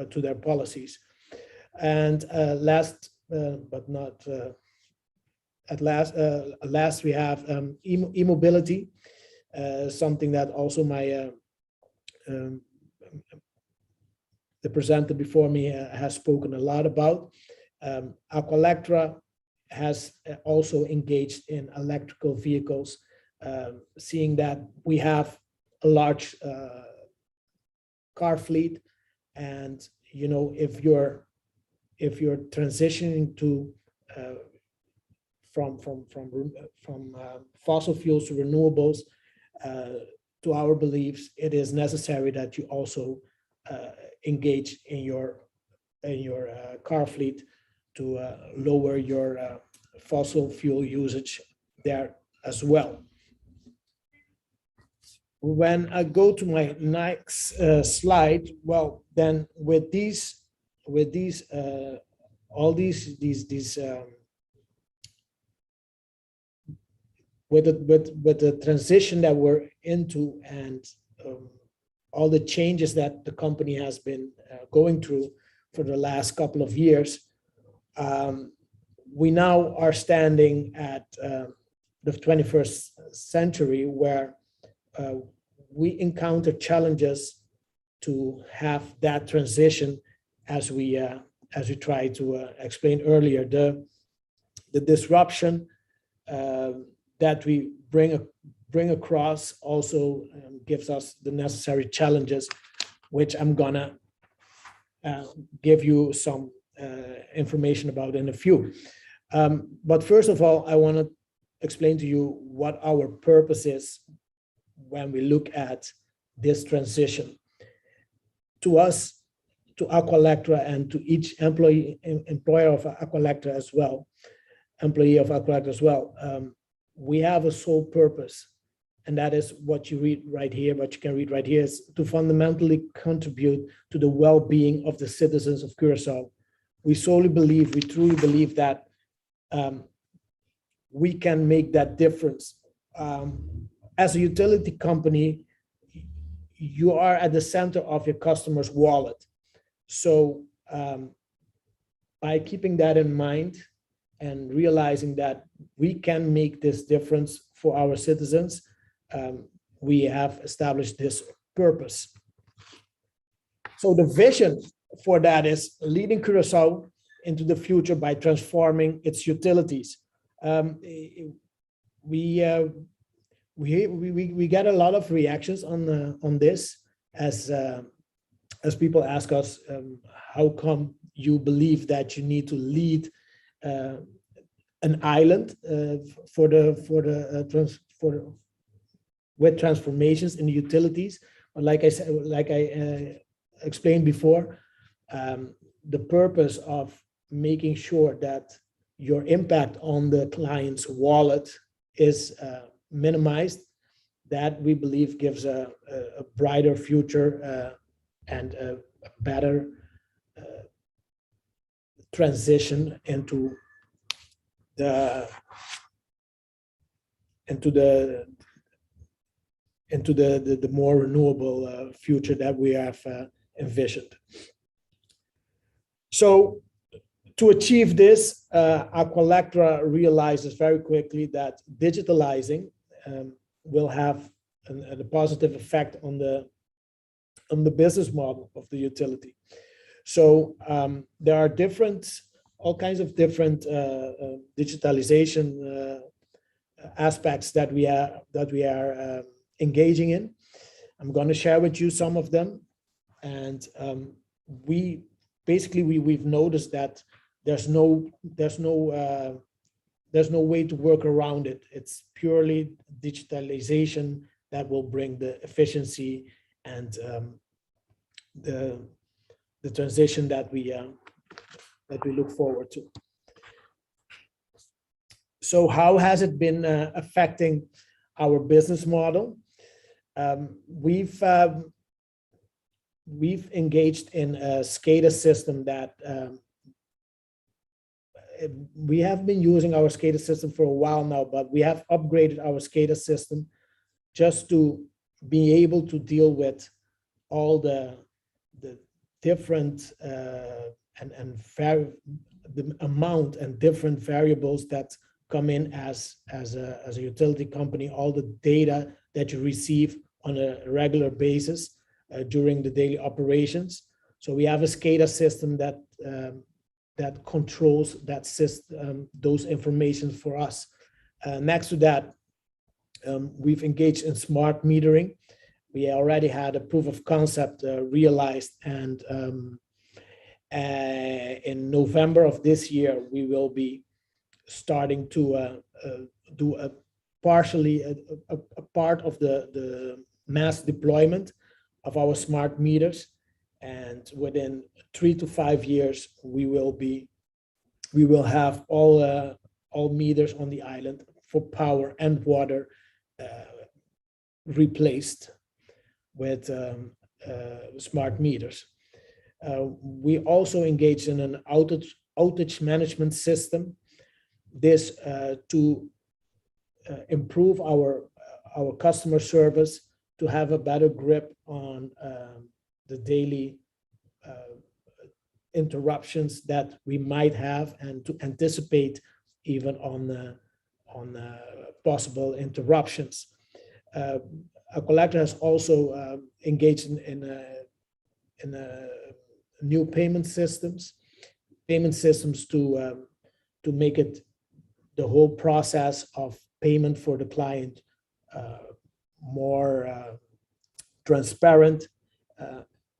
to their policies. And last but not last, we have e-mobility, something that also the presenter before me has spoken a lot about. Aqualectra has also engaged in electrical vehicles, seeing that we have a large car fleet, and if you're transitioning to from fossil fuels to renewables, to our beliefs, it is necessary that you also engage in your car fleet to lower your fossil fuel usage there as well. When I go to my next slide, well, then with the transition that we're into, and all the changes that the company has been going through for the last couple of years, we now are standing at the 21st century, where we encounter challenges to have that transition, as we tried to explain earlier. The disruption that we bring across also gives us the necessary challenges, which I'm gonna give you some information about in a few. But first of all, I want to explain to you what our purpose is when we look at this transition. To us, to Aqualectra, and to each employer of Aqualectra as well, employee of Aqualectra as well, we have a sole purpose, and that is what you read right here, what you can read right here, is to fundamentally contribute to the well-being of the citizens of Curaçao. We truly believe that we can make that difference. As a utility company, you are at the center of your customer's wallet. So by keeping that in mind and realizing that we can make this difference for our citizens, we have established this purpose. So the vision for that is leading Curaçao into the future by transforming its utilities. We get a lot of reactions on this as people ask us, how come you believe that you need to lead an island with transformations in the utilities? But like I said, like I explained before, the purpose of making sure that your impact on the client's wallet is minimized, that we believe gives a brighter future and a better transition into the more renewable future that we have envisioned. So to achieve this, Aqualectra realizes very quickly that digitalizing will have a positive effect on the business model of the utility. So there are all kinds of different digitalization aspects that we are engaging in. I'm going to share with you some of them, and we've noticed that there's no way to work around it. It's purely digitalization that will bring the efficiency and the transition that we look forward to. So how has it been affecting our business model? We've engaged in a SCADA system that we have been using our SCADA system for a while now, but we have upgraded our SCADA system just to be able to deal with all the different the amount and different variables that come in as a utility company, all the data that you receive on a regular basis during the daily operations. So we have a SCADA system that controls that system, those information for us. Next to that, we've engaged in smart metering. We already had a proof of concept realized, and in November of this year, we will be starting to do a part of the mass deployment of our smart meters, and within 3 to 5 years, we will have all meters on the island for power and water replaced with smart meters. We also engaged in an outage management system. This to improve our customer service, to have a better grip on the daily interruptions that we might have, and to anticipate even on possible interruptions. Aqualectra has also engaged in new payment systems to make it the whole process of payment for the client more transparent,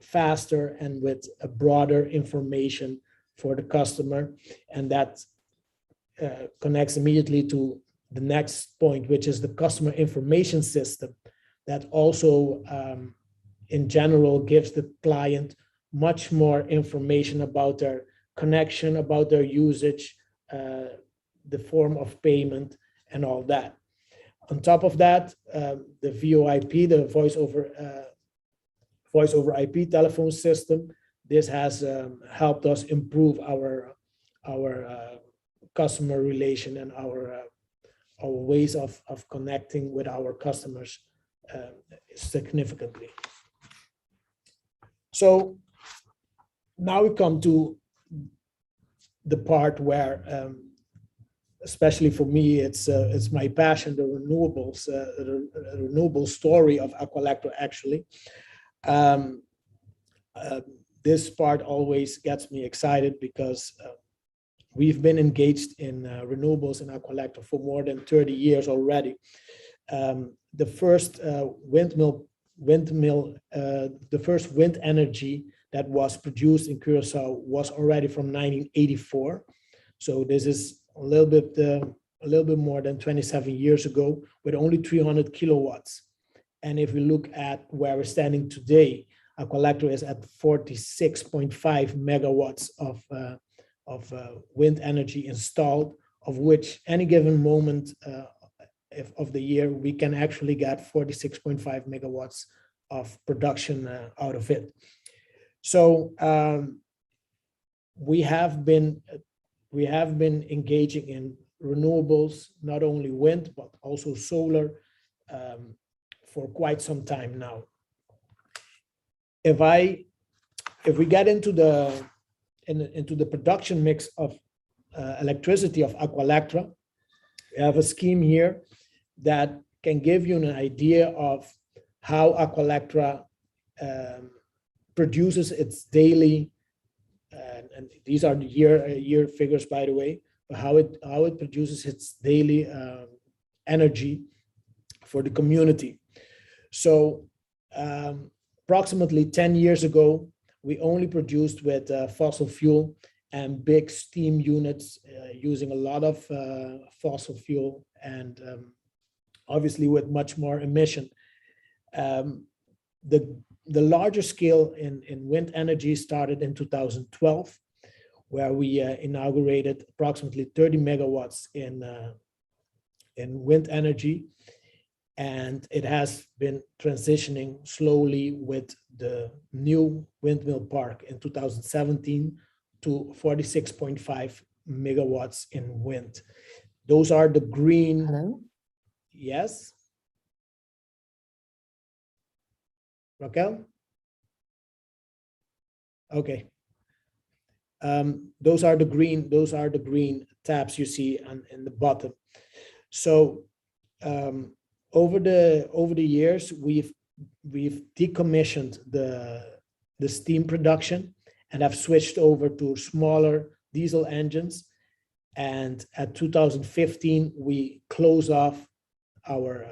faster, and with a broader information for the customer. And that connects immediately to the next point, which is the customer information system, that also in general gives the client much more information about their connection, about their usage, the form of payment, and all that. On top of that, the VoIP, the voice over IP telephone system, this has helped us improve our customer relation and our ways of connecting with our customers significantly. So now we come to the part where, especially for me, it's my passion, the renewables, the renewable story of Aqualectra, actually. This part always gets me excited because we've been engaged in renewables in Aqualectra for more than 30 years already. The first the first wind energy that was produced in Curaçao was already from 1984. So this is a little bit more than 27 years ago, with only 300 kilowatts. And if we look at where we're standing today, Aqualectra is at 46.5 megawatts of wind energy installed, of which any given moment of the year, we can actually get 46.5 megawatts of production out of it. So we have been engaging in renewables, not only wind, but also solar, for quite some time now. If we get into the production mix of electricity of Aqualectra, we have a scheme here that can give you an idea of how Aqualectra produces its daily, and these are the year figures, by the way, but how it produces its daily energy for the community. So approximately 10 years ago, we only produced with fossil fuel and big steam units using a lot of fossil fuel, and obviously with much more emission. The larger scale in wind energy started in 2012, where we inaugurated approximately 30 megawatts in wind energy. And it has been transitioning slowly with the new windmill park in 2017 to 46.5 megawatts in wind. Those are the green. Hello? Yes. Raquel? Okay. Those are the green tabs you see in the bottom. So over the years, we've decommissioned the steam production and have switched over to smaller diesel engines. And at 2015, we closed off our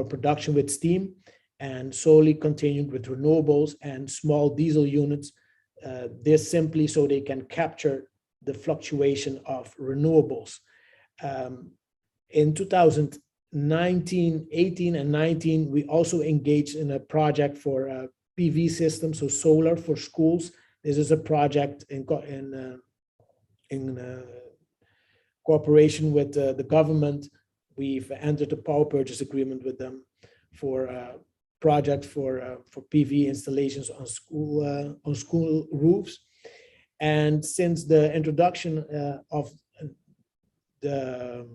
production with steam and solely continued with renewables and small diesel units. This simply so they can capture the fluctuation of renewables. In 2019, 18 and 19, we also engaged in a project for PV systems, so solar for schools. This is a project in cooperation with the government. We've entered a power purchase agreement with them for project for PV installations on school roofs. And since the introduction of the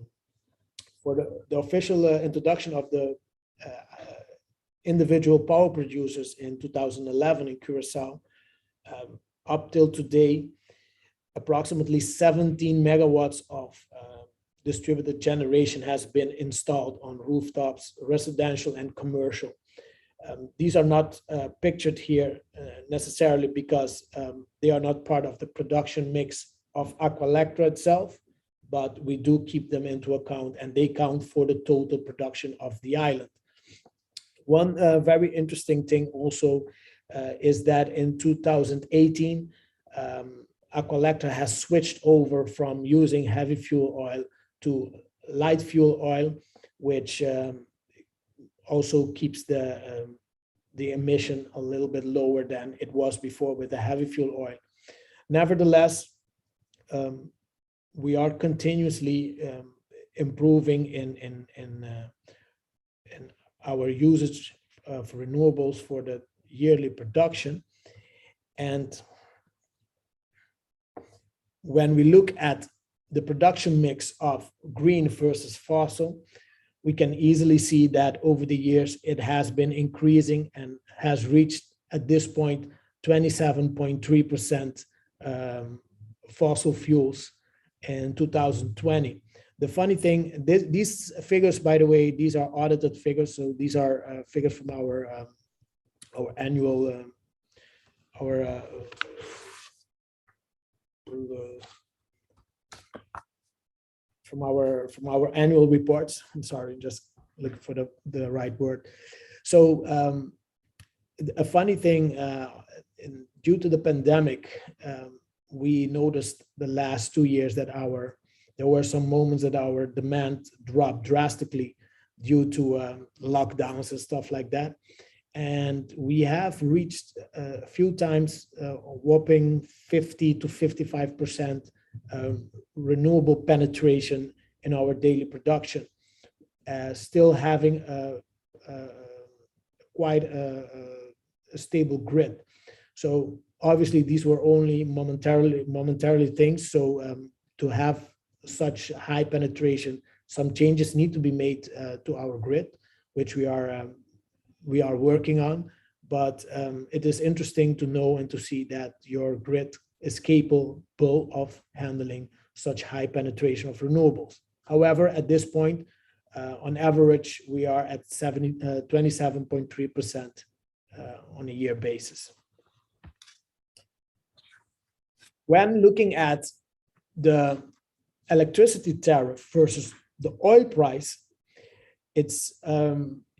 official introduction of the individual power producers in 2011 in Curaçao, up till today, approximately 17 megawatts of distributed generation has been installed on rooftops, residential and commercial. These are not pictured here necessarily because they are not part of the production mix of Aqualectra itself, but we do keep them into account and they count for the total production of the island. One very interesting thing also is that in 2018, Aqualectra has switched over from using heavy fuel oil to light fuel oil, which also keeps the emission a little bit lower than it was before with the heavy fuel oil. Nevertheless, we are continuously improving in our usage for renewables for the yearly production. And when we look at the production mix of green versus fossil, we can easily see that over the years, it has been increasing and has reached at this point 27.3% fossil fuels in 2020. The funny thing, these figures, by the way, these are audited figures. So these are figures from our annual, from our annual reports. I'm sorry, just looking for the right word. So a funny thing, due to the pandemic, we noticed the last 2 years that there were some moments that our demand dropped drastically due to lockdowns and stuff like that. And we have reached a few times a whopping 50 to 55% renewable penetration in our daily production, still having quite a stable grid. So obviously these were only momentarily things. So to have such high penetration, some changes need to be made to our grid, which we are working on. But it is interesting to know and to see that your grid is capable of handling such high penetration of renewables. However, at this point, on average, we are at 27.3% on a year basis. When looking at the electricity tariff versus the oil price, it's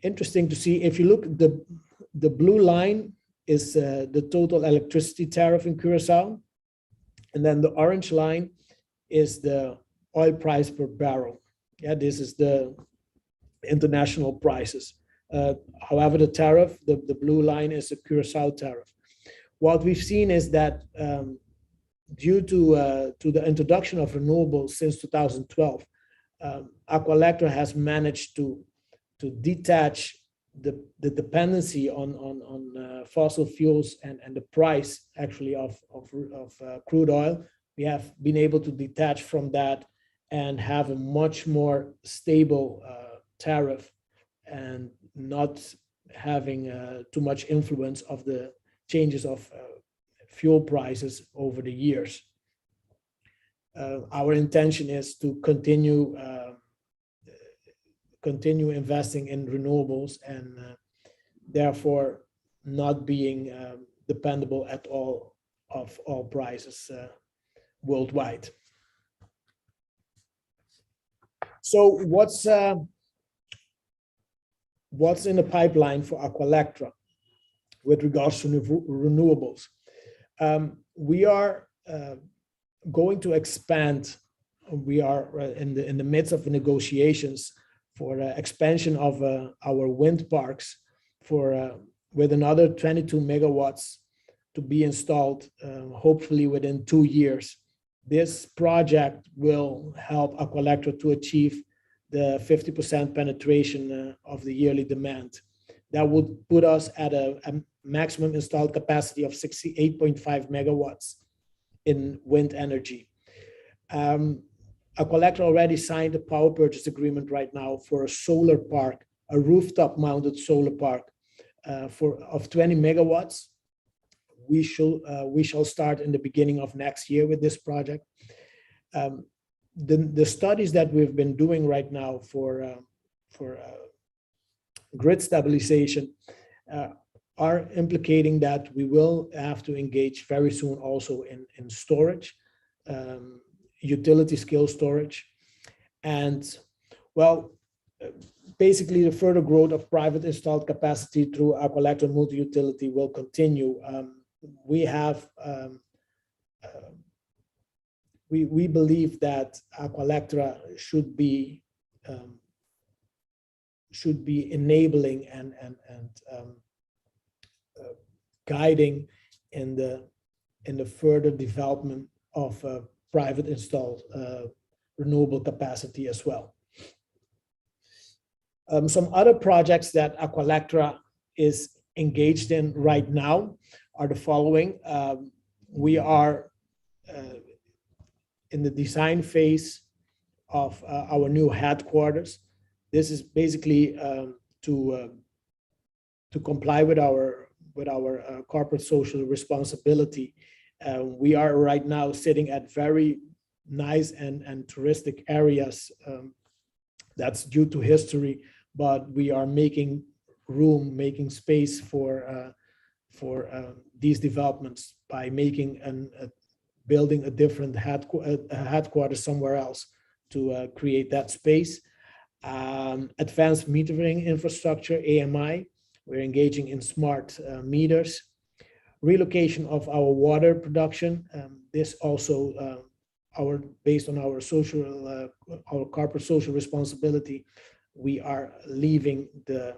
interesting to see. If you look, the blue line is the total electricity tariff in Curaçao, and then the orange line is the oil price per barrel. Yeah, this is the international prices. However, the tariff, the blue line is the Curaçao tariff. What we've seen is that due to the introduction of renewables since 2012, Aqualectra has managed to detach the dependency on fossil fuels and the price actually of crude oil. We have been able to detach from that and have a much more stable tariff and not having too much influence of the changes of fuel prices over the years. Our intention is to continue investing in renewables and therefore not being dependable at all of oil prices worldwide. So what's in the pipeline for Aqualectra with regards to renewables? We are going to expand. We are in the midst of negotiations for expansion of our wind parks with another 22 megawatts to be installed, hopefully within 2 years. This project will help Aqualectra to achieve the 50% penetration of the yearly demand. That would put us at a maximum installed capacity of 68.5 megawatts in wind energy. Aqualectra already signed a power purchase agreement right now for a solar park, a rooftop mounted solar park of 20 megawatts. We shall start in the beginning of next year with this project. The studies that we've been doing right now for grid stabilization are implicating that we will have to engage very soon also in storage, utility scale storage. And well, basically the further growth of private installed capacity through Aqualectra multi-utility will continue. We believe that Aqualectra should be enabling and guiding in the further development of private installed renewable capacity as well. Some other projects that Aqualectra is engaged in right now are the following. We are in the design phase of our new headquarters. This is basically to comply with our corporate social responsibility. We are right now sitting at very nice and touristic areas. That's due to history, but we are making room, making space for these developments by making building a different headquarters somewhere else to create that space. Advanced metering infrastructure, AMI, we're engaging in smart meters. Relocation of our water production. This also based on our our corporate social responsibility, we are leaving the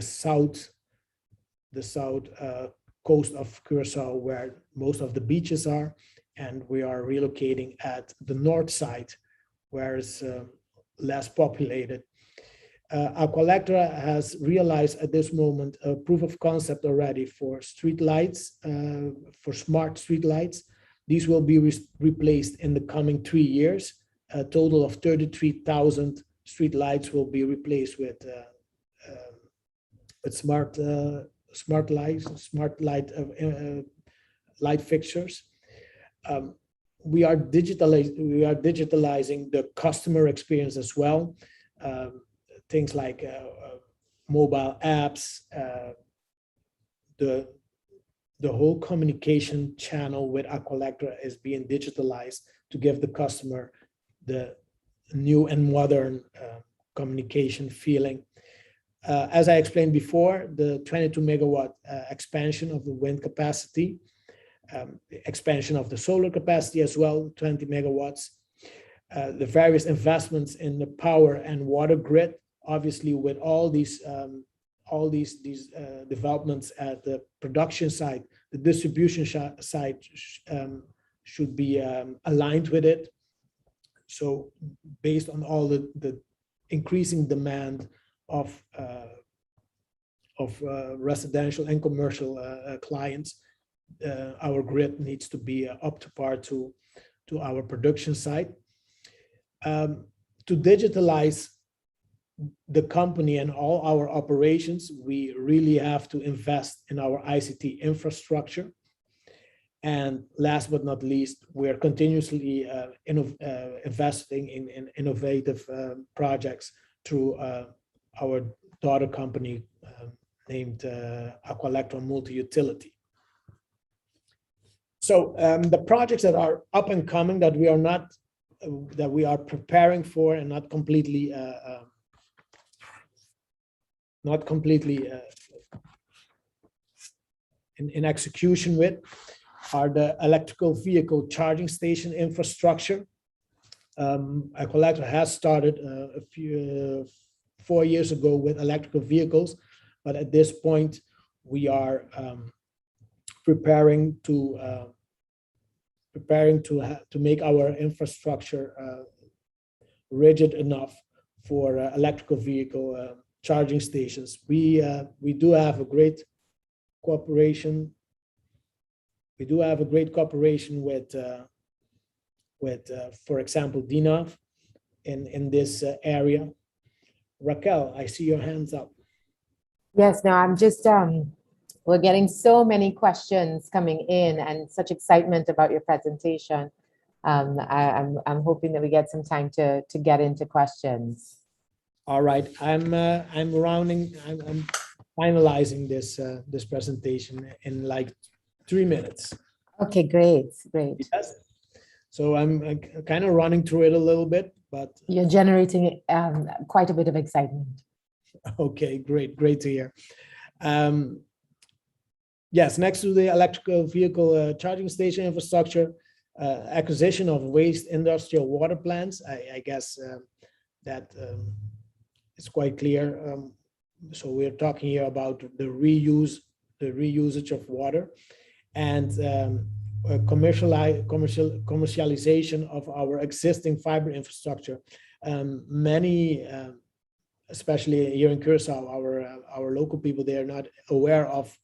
south coast of Curaçao, where most of the beaches are, and we are relocating at the north side, where it's less populated. Aqualectra has realized at this moment a proof of concept already for street lights, for smart street lights. These will be replaced in the coming 3 years. A total of 33,000 street lights will be replaced with smart light fixtures. We are digitalizing the customer experience as well. Things like mobile apps, the whole communication channel with Aqualectra is being digitalized to give the customer the new and modern communication feeling. As I explained before, the 22 megawatt expansion of the wind capacity, expansion of the solar capacity as well, 20 megawatts, the various investments in the power and water grid. Obviously, with all these developments at the production side, the distribution side should be aligned with it. So, based on all the increasing demand of residential and commercial clients, our grid needs to be up to par to our production side. To digitalize the company and all our operations, we really have to invest in our ICT infrastructure. And last but not least, we're continuously investing in innovative projects through our daughter company named Aqualectra Multi-Utility. So the projects that are up and coming that we are preparing for and not completely in execution with are the electrical vehicle charging station infrastructure. Aqualectra has started 4 years ago with electrical vehicles, but at this point we are preparing to make our infrastructure rigid enough for electrical vehicle charging stations. We do have a great cooperation. We do have a great cooperation with for example, DINAV in this area. Raquel, I see your hands up. Yes, no, I'm just, we're getting so many questions coming in and such excitement about your presentation. I'm hoping that we get some time to get into questions. All right, I'm finalizing this presentation in like 3 minutes. Okay, great. Yes. So I'm kind of running through it a little bit, but you're generating quite a bit of excitement. Okay, great to hear. Yes, next to the electrical vehicle charging station infrastructure, acquisition of waste industrial water plants, I guess that is quite clear. So we're talking here about the reusage of water, and commercialization of our existing fiber infrastructure. Many, especially here in Curaçao, our local people, they are not aware of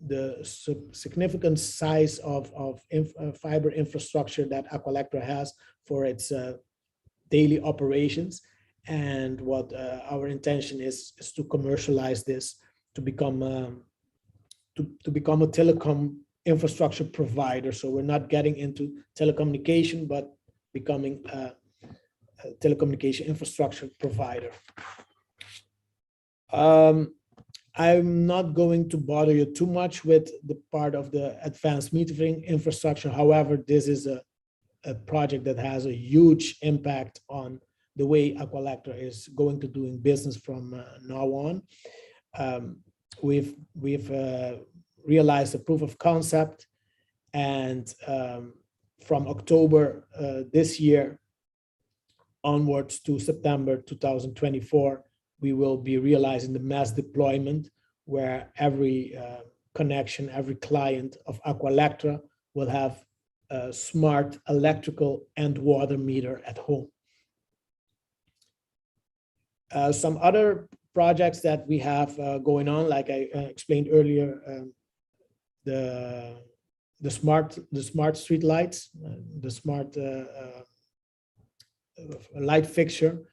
the significant size of fiber infrastructure that Aqualectra has for its daily operations, and what our intention is to commercialize this become to become a telecom infrastructure provider. So we're not getting into telecommunication, but becoming a telecommunication infrastructure provider. I'm not going to bother you too much with the part of the advanced metering infrastructure. However, this is a project that has a huge impact on the way Aqualectra is going to doing business from now on. We've realized a proof of concept, and from October this year onwards to September 2024, we will be realizing the mass deployment, where every connection, every client of Aqualectra will have a smart electrical and water meter at home. Some other projects that we have going on, like I explained earlier, the smart street lights, the smart light fixture.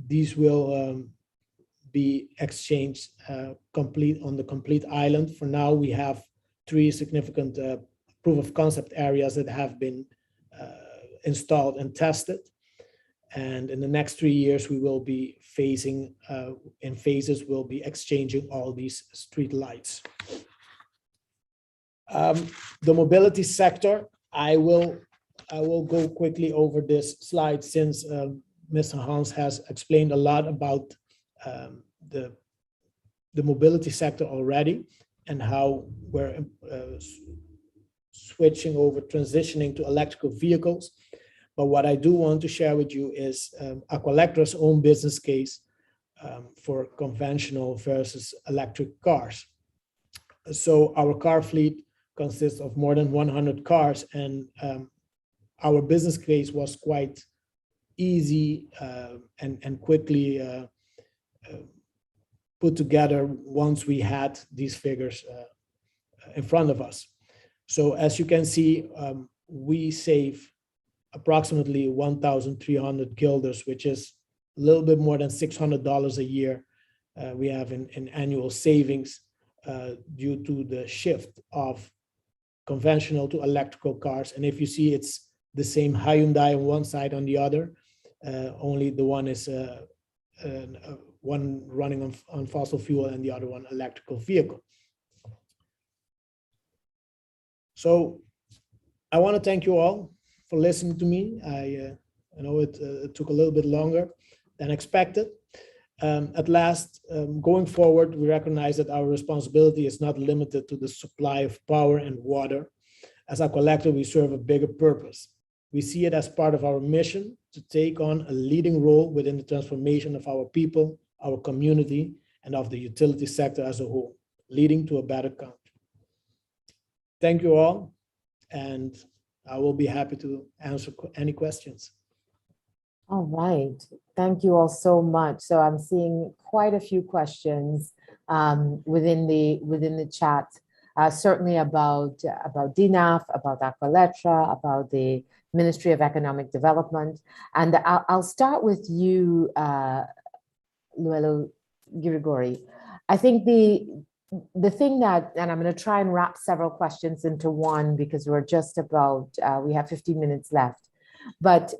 These will be exchanged complete on the complete island. For now, we have 3 significant proof of concept areas that have been installed and tested. And in the next 3 years, we will be phasing in phases. We'll be exchanging all these street lights. The mobility sector, I will go quickly over this slide, since Mr. Hans has explained a lot about the mobility sector already, and how we're switching over, transitioning to electrical vehicles. But what I do want to share with you is Aqualectra's own business case for conventional versus electric cars. So our car fleet consists of more than 100 cars, and our business case was quite easy and quickly put together once we had these figures in front of us. So as you can see, we save approximately 1,300 guilders, which is a little bit more than $600 a year. We have in annual savings due to the shift of conventional to electrical cars. And if you see, it's the same Hyundai on one side, on the other, only the one is one running on fossil fuel and the other one electrical vehicle. So I want to thank you all for listening to me. I know it took a little bit longer than expected. At last, going forward, we recognize that our responsibility is not limited to the supply of power and water. As Aqualectra, we serve a bigger purpose. We see it as part of our mission to take on a leading role within the transformation of our people, our community, and of the utility sector as a whole, leading to a better country. Thank you all, and I will be happy to answer any questions. All right, thank you all so much. So I'm seeing quite a few questions within the chat, certainly about DNAF, about Aqualectra, about the Ministry of Economic Development. And I'll start with you, Luelo Girigori. I think the thing that, and I'm going to try and wrap several questions into one, because we're just about, we have 15 minutes left. But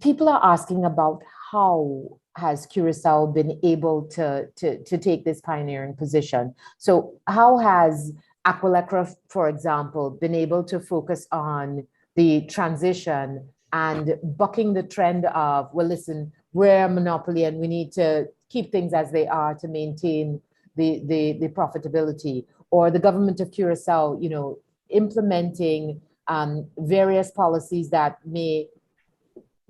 people are asking about how has Curaçao been able to take this pioneering position. So how has Aqualectra, for example, been able to focus on the transition and bucking the trend of, well, listen, we're a monopoly and we need to keep things as they are to maintain the profitability, or the government of Curaçao, you know, implementing various policies that may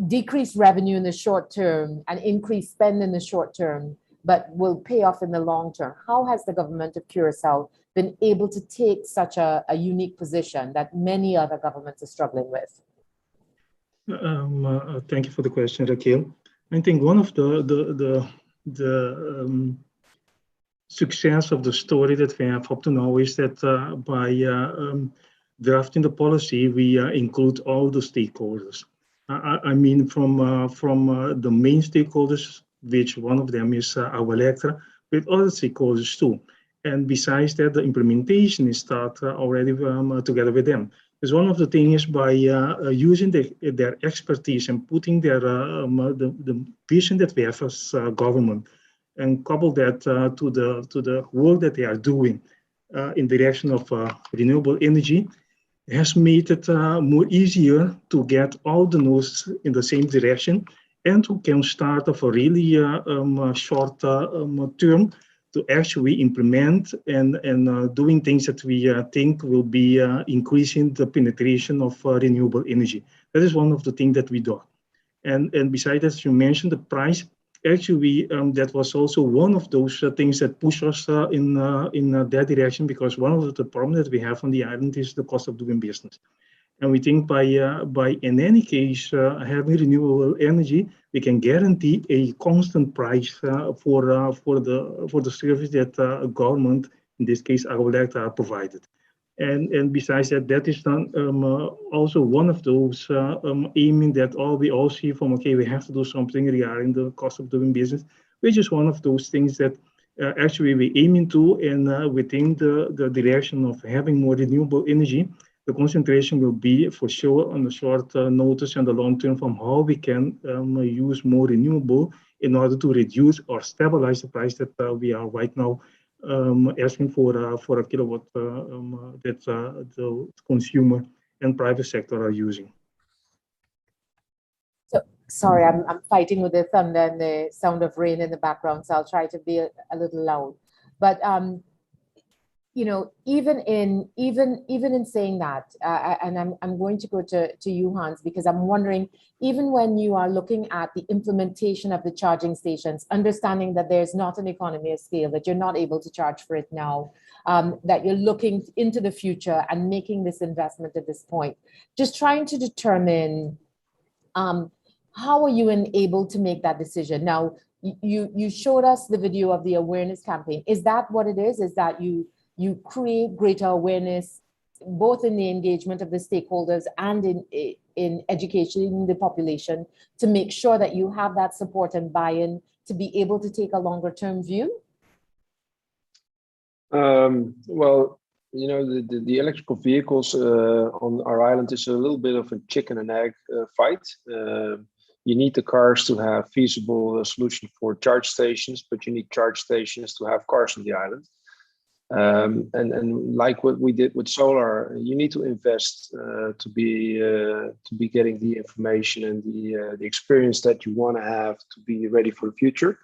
decrease revenue in the short term and increase spend in the short term, but will pay off in the long term. How has the government of Curaçao been able to take such a unique position that many other governments are struggling with? Thank you for the question, Raquel. I think one of the success of the story that we have up to now is that by drafting the policy, we include all the stakeholders. I mean, from the main stakeholders, which one of them is Aqualectra, with other stakeholders too. And besides that, the implementation is start already together with them. Because one of the things by using their expertise and putting their the vision that we have as government, and couple that to the work that they are doing in the direction of renewable energy, has made it more easier to get all the nodes in the same direction, and who can start off a really short term to actually implement and doing things that we think will be increasing the penetration of renewable energy. That is one of the things that we do. And besides that, you mentioned the price. Actually, that was also one of those things that push us in that direction, because one of the problems that we have on the island is the cost of doing business. And we think by in any case, having renewable energy, we can guarantee a constant price for the service that government, in this case, Aguilera, provided. And besides that, that is done also one of those aiming that we all see from, okay, we have to do something regarding the cost of doing business, which is one of those things that actually we aiming to, and within the direction of having more renewable energy, the concentration will be for sure on the short notice and the long term from how we can use more renewable in order to reduce or stabilize the price that we are right now asking for a kilowatt that the consumer and private sector are using. So sorry, I'm fighting with the thunder and the sound of rain in the background, so I'll try to be a little loud. But you know, even in saying that, and I'm going to go to you, Hans, because I'm wondering, even when you are looking at the implementation of the charging stations, understanding that there's not an economy of scale, that you're not able to charge for it now, that you're looking into the future and making this investment at this point, just trying to determine how are you able to make that decision? Now, you showed us the video of the awareness campaign. Is that what it is? Is that you create greater awareness, both in the engagement of the stakeholders and in educating the population, to make sure that you have that support and buy-in to be able to take a longer term view? Well, you know, the electrical vehicles on our island is a little bit of a chicken and egg fight. You need the cars to have feasible solution for charge stations, but you need charge stations to have cars on the island. And like what we did with solar, you need to invest to be getting the information and the experience that you want to have to be ready for the future.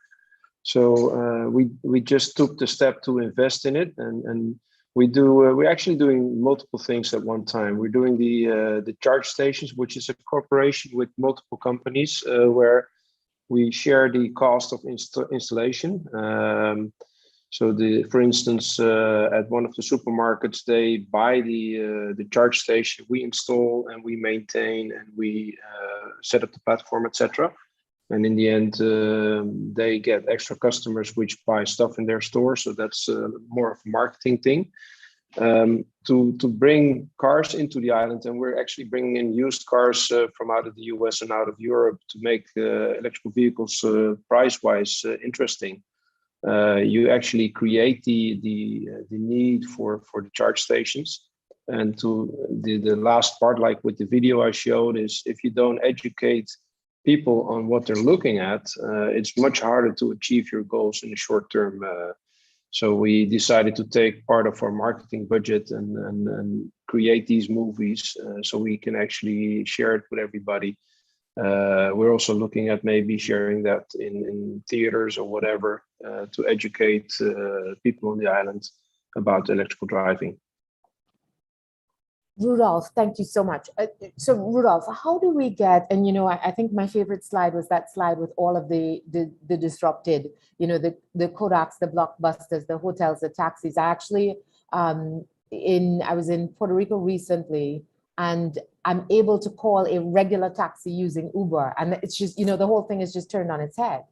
So we just took the step to invest in it, and we're actually doing multiple things at one time. We're doing the charge stations, which is a cooperation with multiple companies where we share the cost of installation. So for instance, at one of the supermarkets, they buy the charge station, we install and we maintain and we set up the platform, etc. And in the end, they get extra customers which buy stuff in their store. So that's more of a marketing thing. To bring cars into the island, and we're actually bringing in used cars from out of the US and out of Europe to make electrical vehicles price-wise interesting. You actually create the need for the charge stations. And to the last part, like with the video I showed, is if you don't educate people on what they're looking at, it's much harder to achieve your goals in the short term. So we decided to take part of our marketing budget and create these movies so we can actually share it with everybody. We're also looking at maybe sharing that in theaters or whatever to educate people on the island about electrical driving. Rudolph, thank you so much. So Rudolph, how do we get, and you know, I think my favorite slide was that slide with all of the disrupted, you know, the Kodaks, the Blockbusters, the hotels, the taxis. I actually, I was in Puerto Rico recently, and I'm able to call a regular taxi using Uber. And it's just, you know, the whole thing is just turned on its head.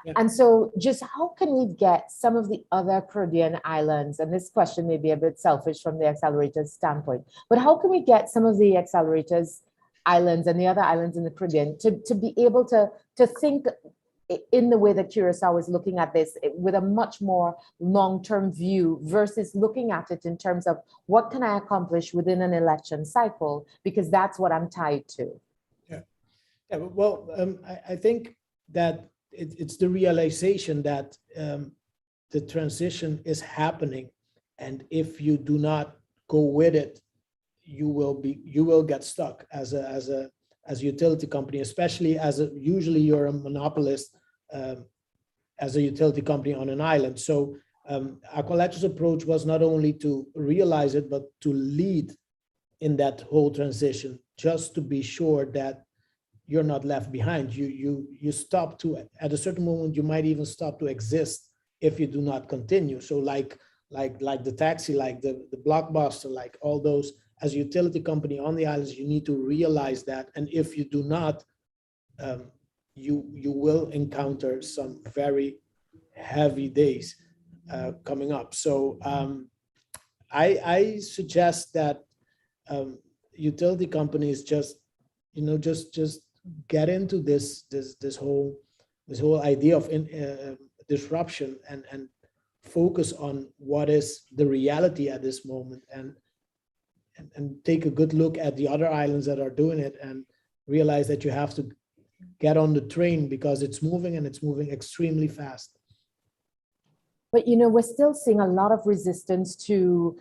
Yeah. And so just how can we get some of the other Caribbean islands, and this question may be a bit selfish from the accelerators standpoint, but how can we get some of the accelerators islands and the other islands in the Caribbean to be able to think in the way that Curaçao is looking at this with a much more long-term view versus looking at it in terms of what can I accomplish within an election cycle, because that's what I'm tied to. Yeah, well, I think that it's the realization that the transition is happening, and if you do not go with it, you will get stuck as a utility company, especially usually you're a monopolist as a utility company on an island. So Aqualectra's approach was not only to realize it, but to lead in that whole transition, just to be sure that you're not left behind. You stop to, at a certain moment, you might even stop to exist if you do not continue. So like the taxi, like the Blockbuster, like all those, as a utility company on the islands, you need to realize that. And if you do not, you will encounter some very heavy days coming up. So I suggest that utility companies just get into this whole idea of disruption and focus on what is the reality at this moment, and take a good look at the other islands that are doing it and realize that you have to get on the train because it's moving, and it's moving extremely fast. But we're still seeing a lot of resistance to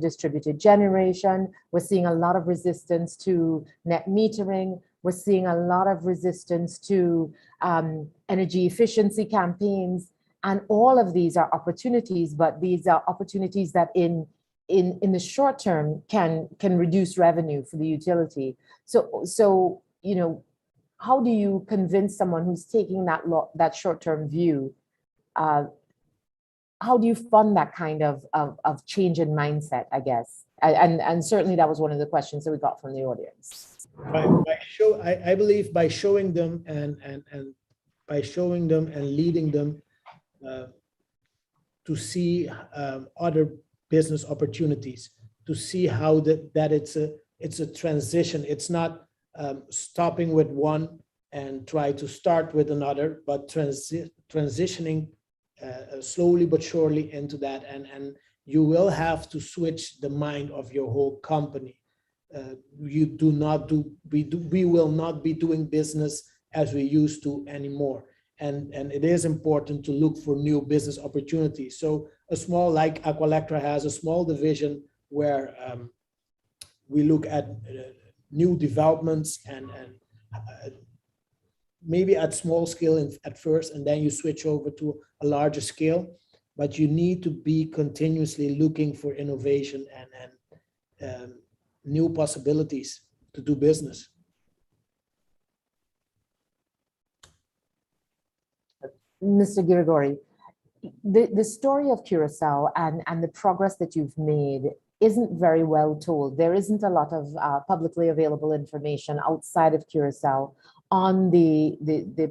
distributed generation. We're seeing a lot of resistance to net metering. We're seeing a lot of resistance to energy efficiency campaigns. And all of these are opportunities, but these are opportunities that in the short term can reduce revenue for the utility. So how do you convince someone who's taking that short-term view? How do you fund that kind of change in mindset, I guess? And certainly that was one of the questions that we got from the audience. I believe by showing them and leading them to see other business opportunities, to see how that it's a transition. It's not stopping with one and try to start with another, but transitioning slowly but surely into that, and you will have to switch the mind of your whole company. We will not be doing business as we used to anymore, and it is important to look for new business opportunities. So like Aqualectra has a small division where we look at new developments and maybe at small scale at first, and then you switch over to a larger scale. But you need to be continuously looking for innovation and new possibilities to do business. Mr. Girigori, the story of Curaçao and the progress that you've made isn't very well told. There isn't a lot of publicly available information outside of Curaçao on the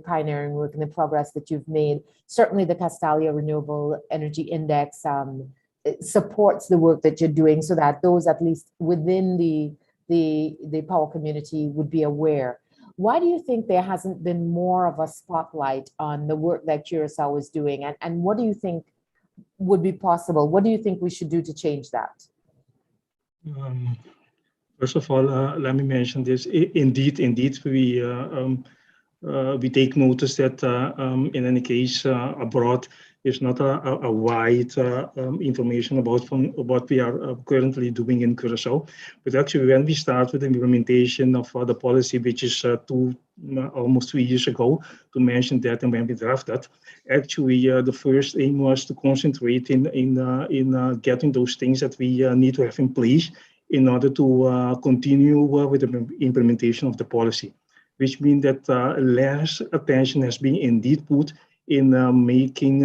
pioneering work and the progress that you've made. Certainly the Castalia Renewable Energy Index supports the work that you're doing, so that those at least within the power community would be aware. Why do you think there hasn't been more of a spotlight on the work that Curaçao is doing? And what do you think would be possible? What do you think we should do to change that? First of all, let me mention this. Indeed, we take notice that in any case abroad, there's not a wide information about what we are currently doing in Curaçao. But actually, when we start with the implementation of the policy, which is almost 2 years ago, to mention that, and when we draft that, actually the first aim was to concentrate in getting those things that we need to have in place in order to continue with the implementation of the policy, which means that less attention has been indeed put in making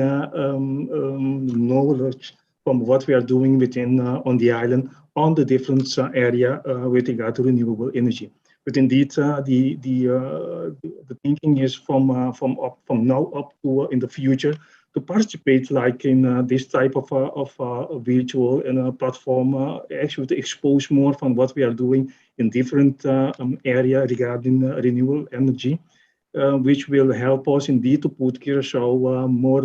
knowledge from what we are doing within on the island on the different area with regard to renewable energy. But indeed, the thinking is from now up to in the future to participate, like in this type of a virtual and a platform, actually to expose more from what we are doing in different area regarding renewable energy. which will help us indeed to put Curaçao more,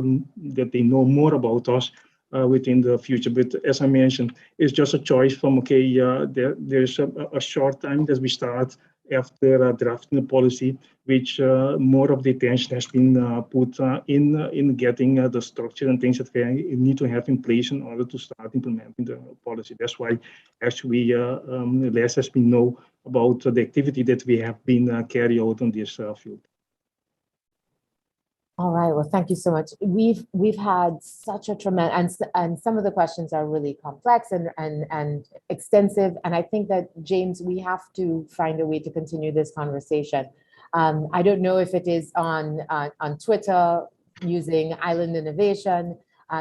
that they know more about us within the future. But as I mentioned, it's just a choice from, okay, there's a short time that we start after drafting the policy, which more of the attention has been put in getting the structure and things that we need to have in place in order to start implementing the policy. That's why actually less has been known about the activity that we have been carried out on this field. All right. Well, thank you so much. We've had such a tremendous, and some of the questions are really complex and extensive. And I think that, James, we have to find a way to continue this conversation. I don't know if it is on Twitter using Island Innovation.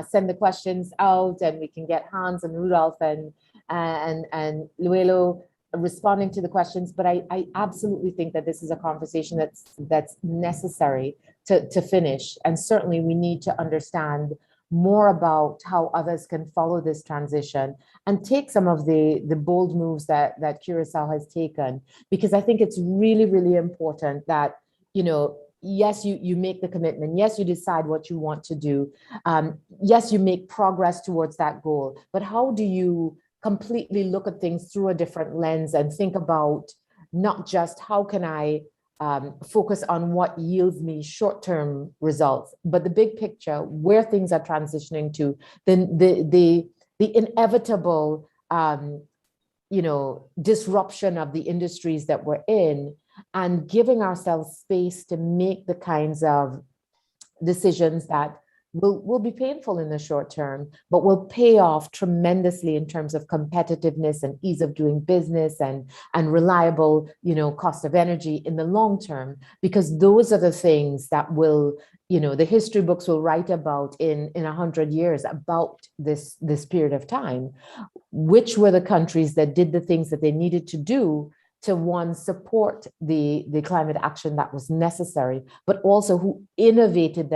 Send the questions out, and we can get Hans and Rudolf and Luelo responding to the questions. But I absolutely think that this is a conversation that's necessary to finish. And certainly we need to understand more about how others can follow this transition and take some of the bold moves that Curaçao has taken, because I think it's really, really important that, you know, yes, you make the commitment. Yes, you decide what you want to do. Yes, you make progress towards that goal. But how do you completely look at things through a different lens and think about not just how can I focus on what yields me short-term results, but the big picture, where things are transitioning to, then the inevitable you know, disruption of the industries that we're in, and giving ourselves space to make the kinds of decisions that will be painful in the short term, but will pay off tremendously in terms of competitiveness and ease of doing business and reliable, you know, cost of energy in the long term, because those are the things that will, you know, the history books will write about in 100 years about this period of time, which were the countries that did the things that they needed to do to, one, support the climate action that was necessary, but also who innovated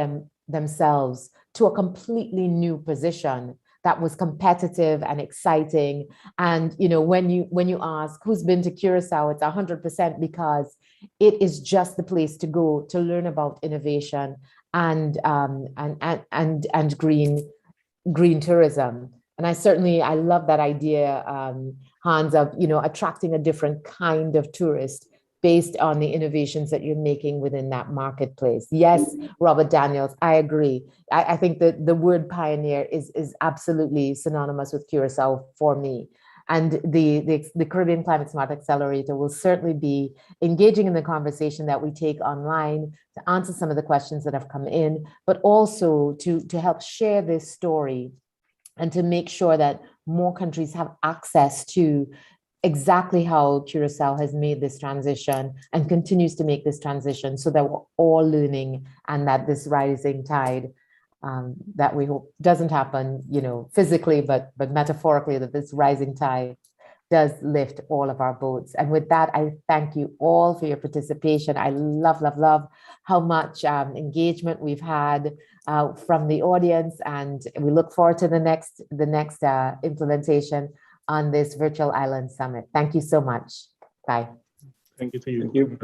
themselves to a completely new position that was competitive and exciting. And, you know, when you ask who's been to Curaçao, it's 100%, because it is just the place to go to learn about innovation and green tourism. And I love that idea, Hans, of, you know, attracting a different kind of tourist based on the innovations that you're making within that marketplace. Yes, Robert Daniels, I agree. I think that the word pioneer is absolutely synonymous with Curaçao for me. And the Caribbean Climate Smart Accelerator will certainly be engaging in the conversation that we take online to answer some of the questions that have come in, but also to help share this story and to make sure that more countries have access to exactly how Curaçao has made this transition and continues to make this transition, so that we're all learning, and that this rising tide that we hope doesn't happen, you know, physically, but metaphorically, that this rising tide does lift all of our boats. And with that, I thank you all for your participation. I love how much engagement we've had from the audience, and we look forward to the next implementation on this Virtual Island Summit. Thank you so much. Bye. Thank you to you. Thank you.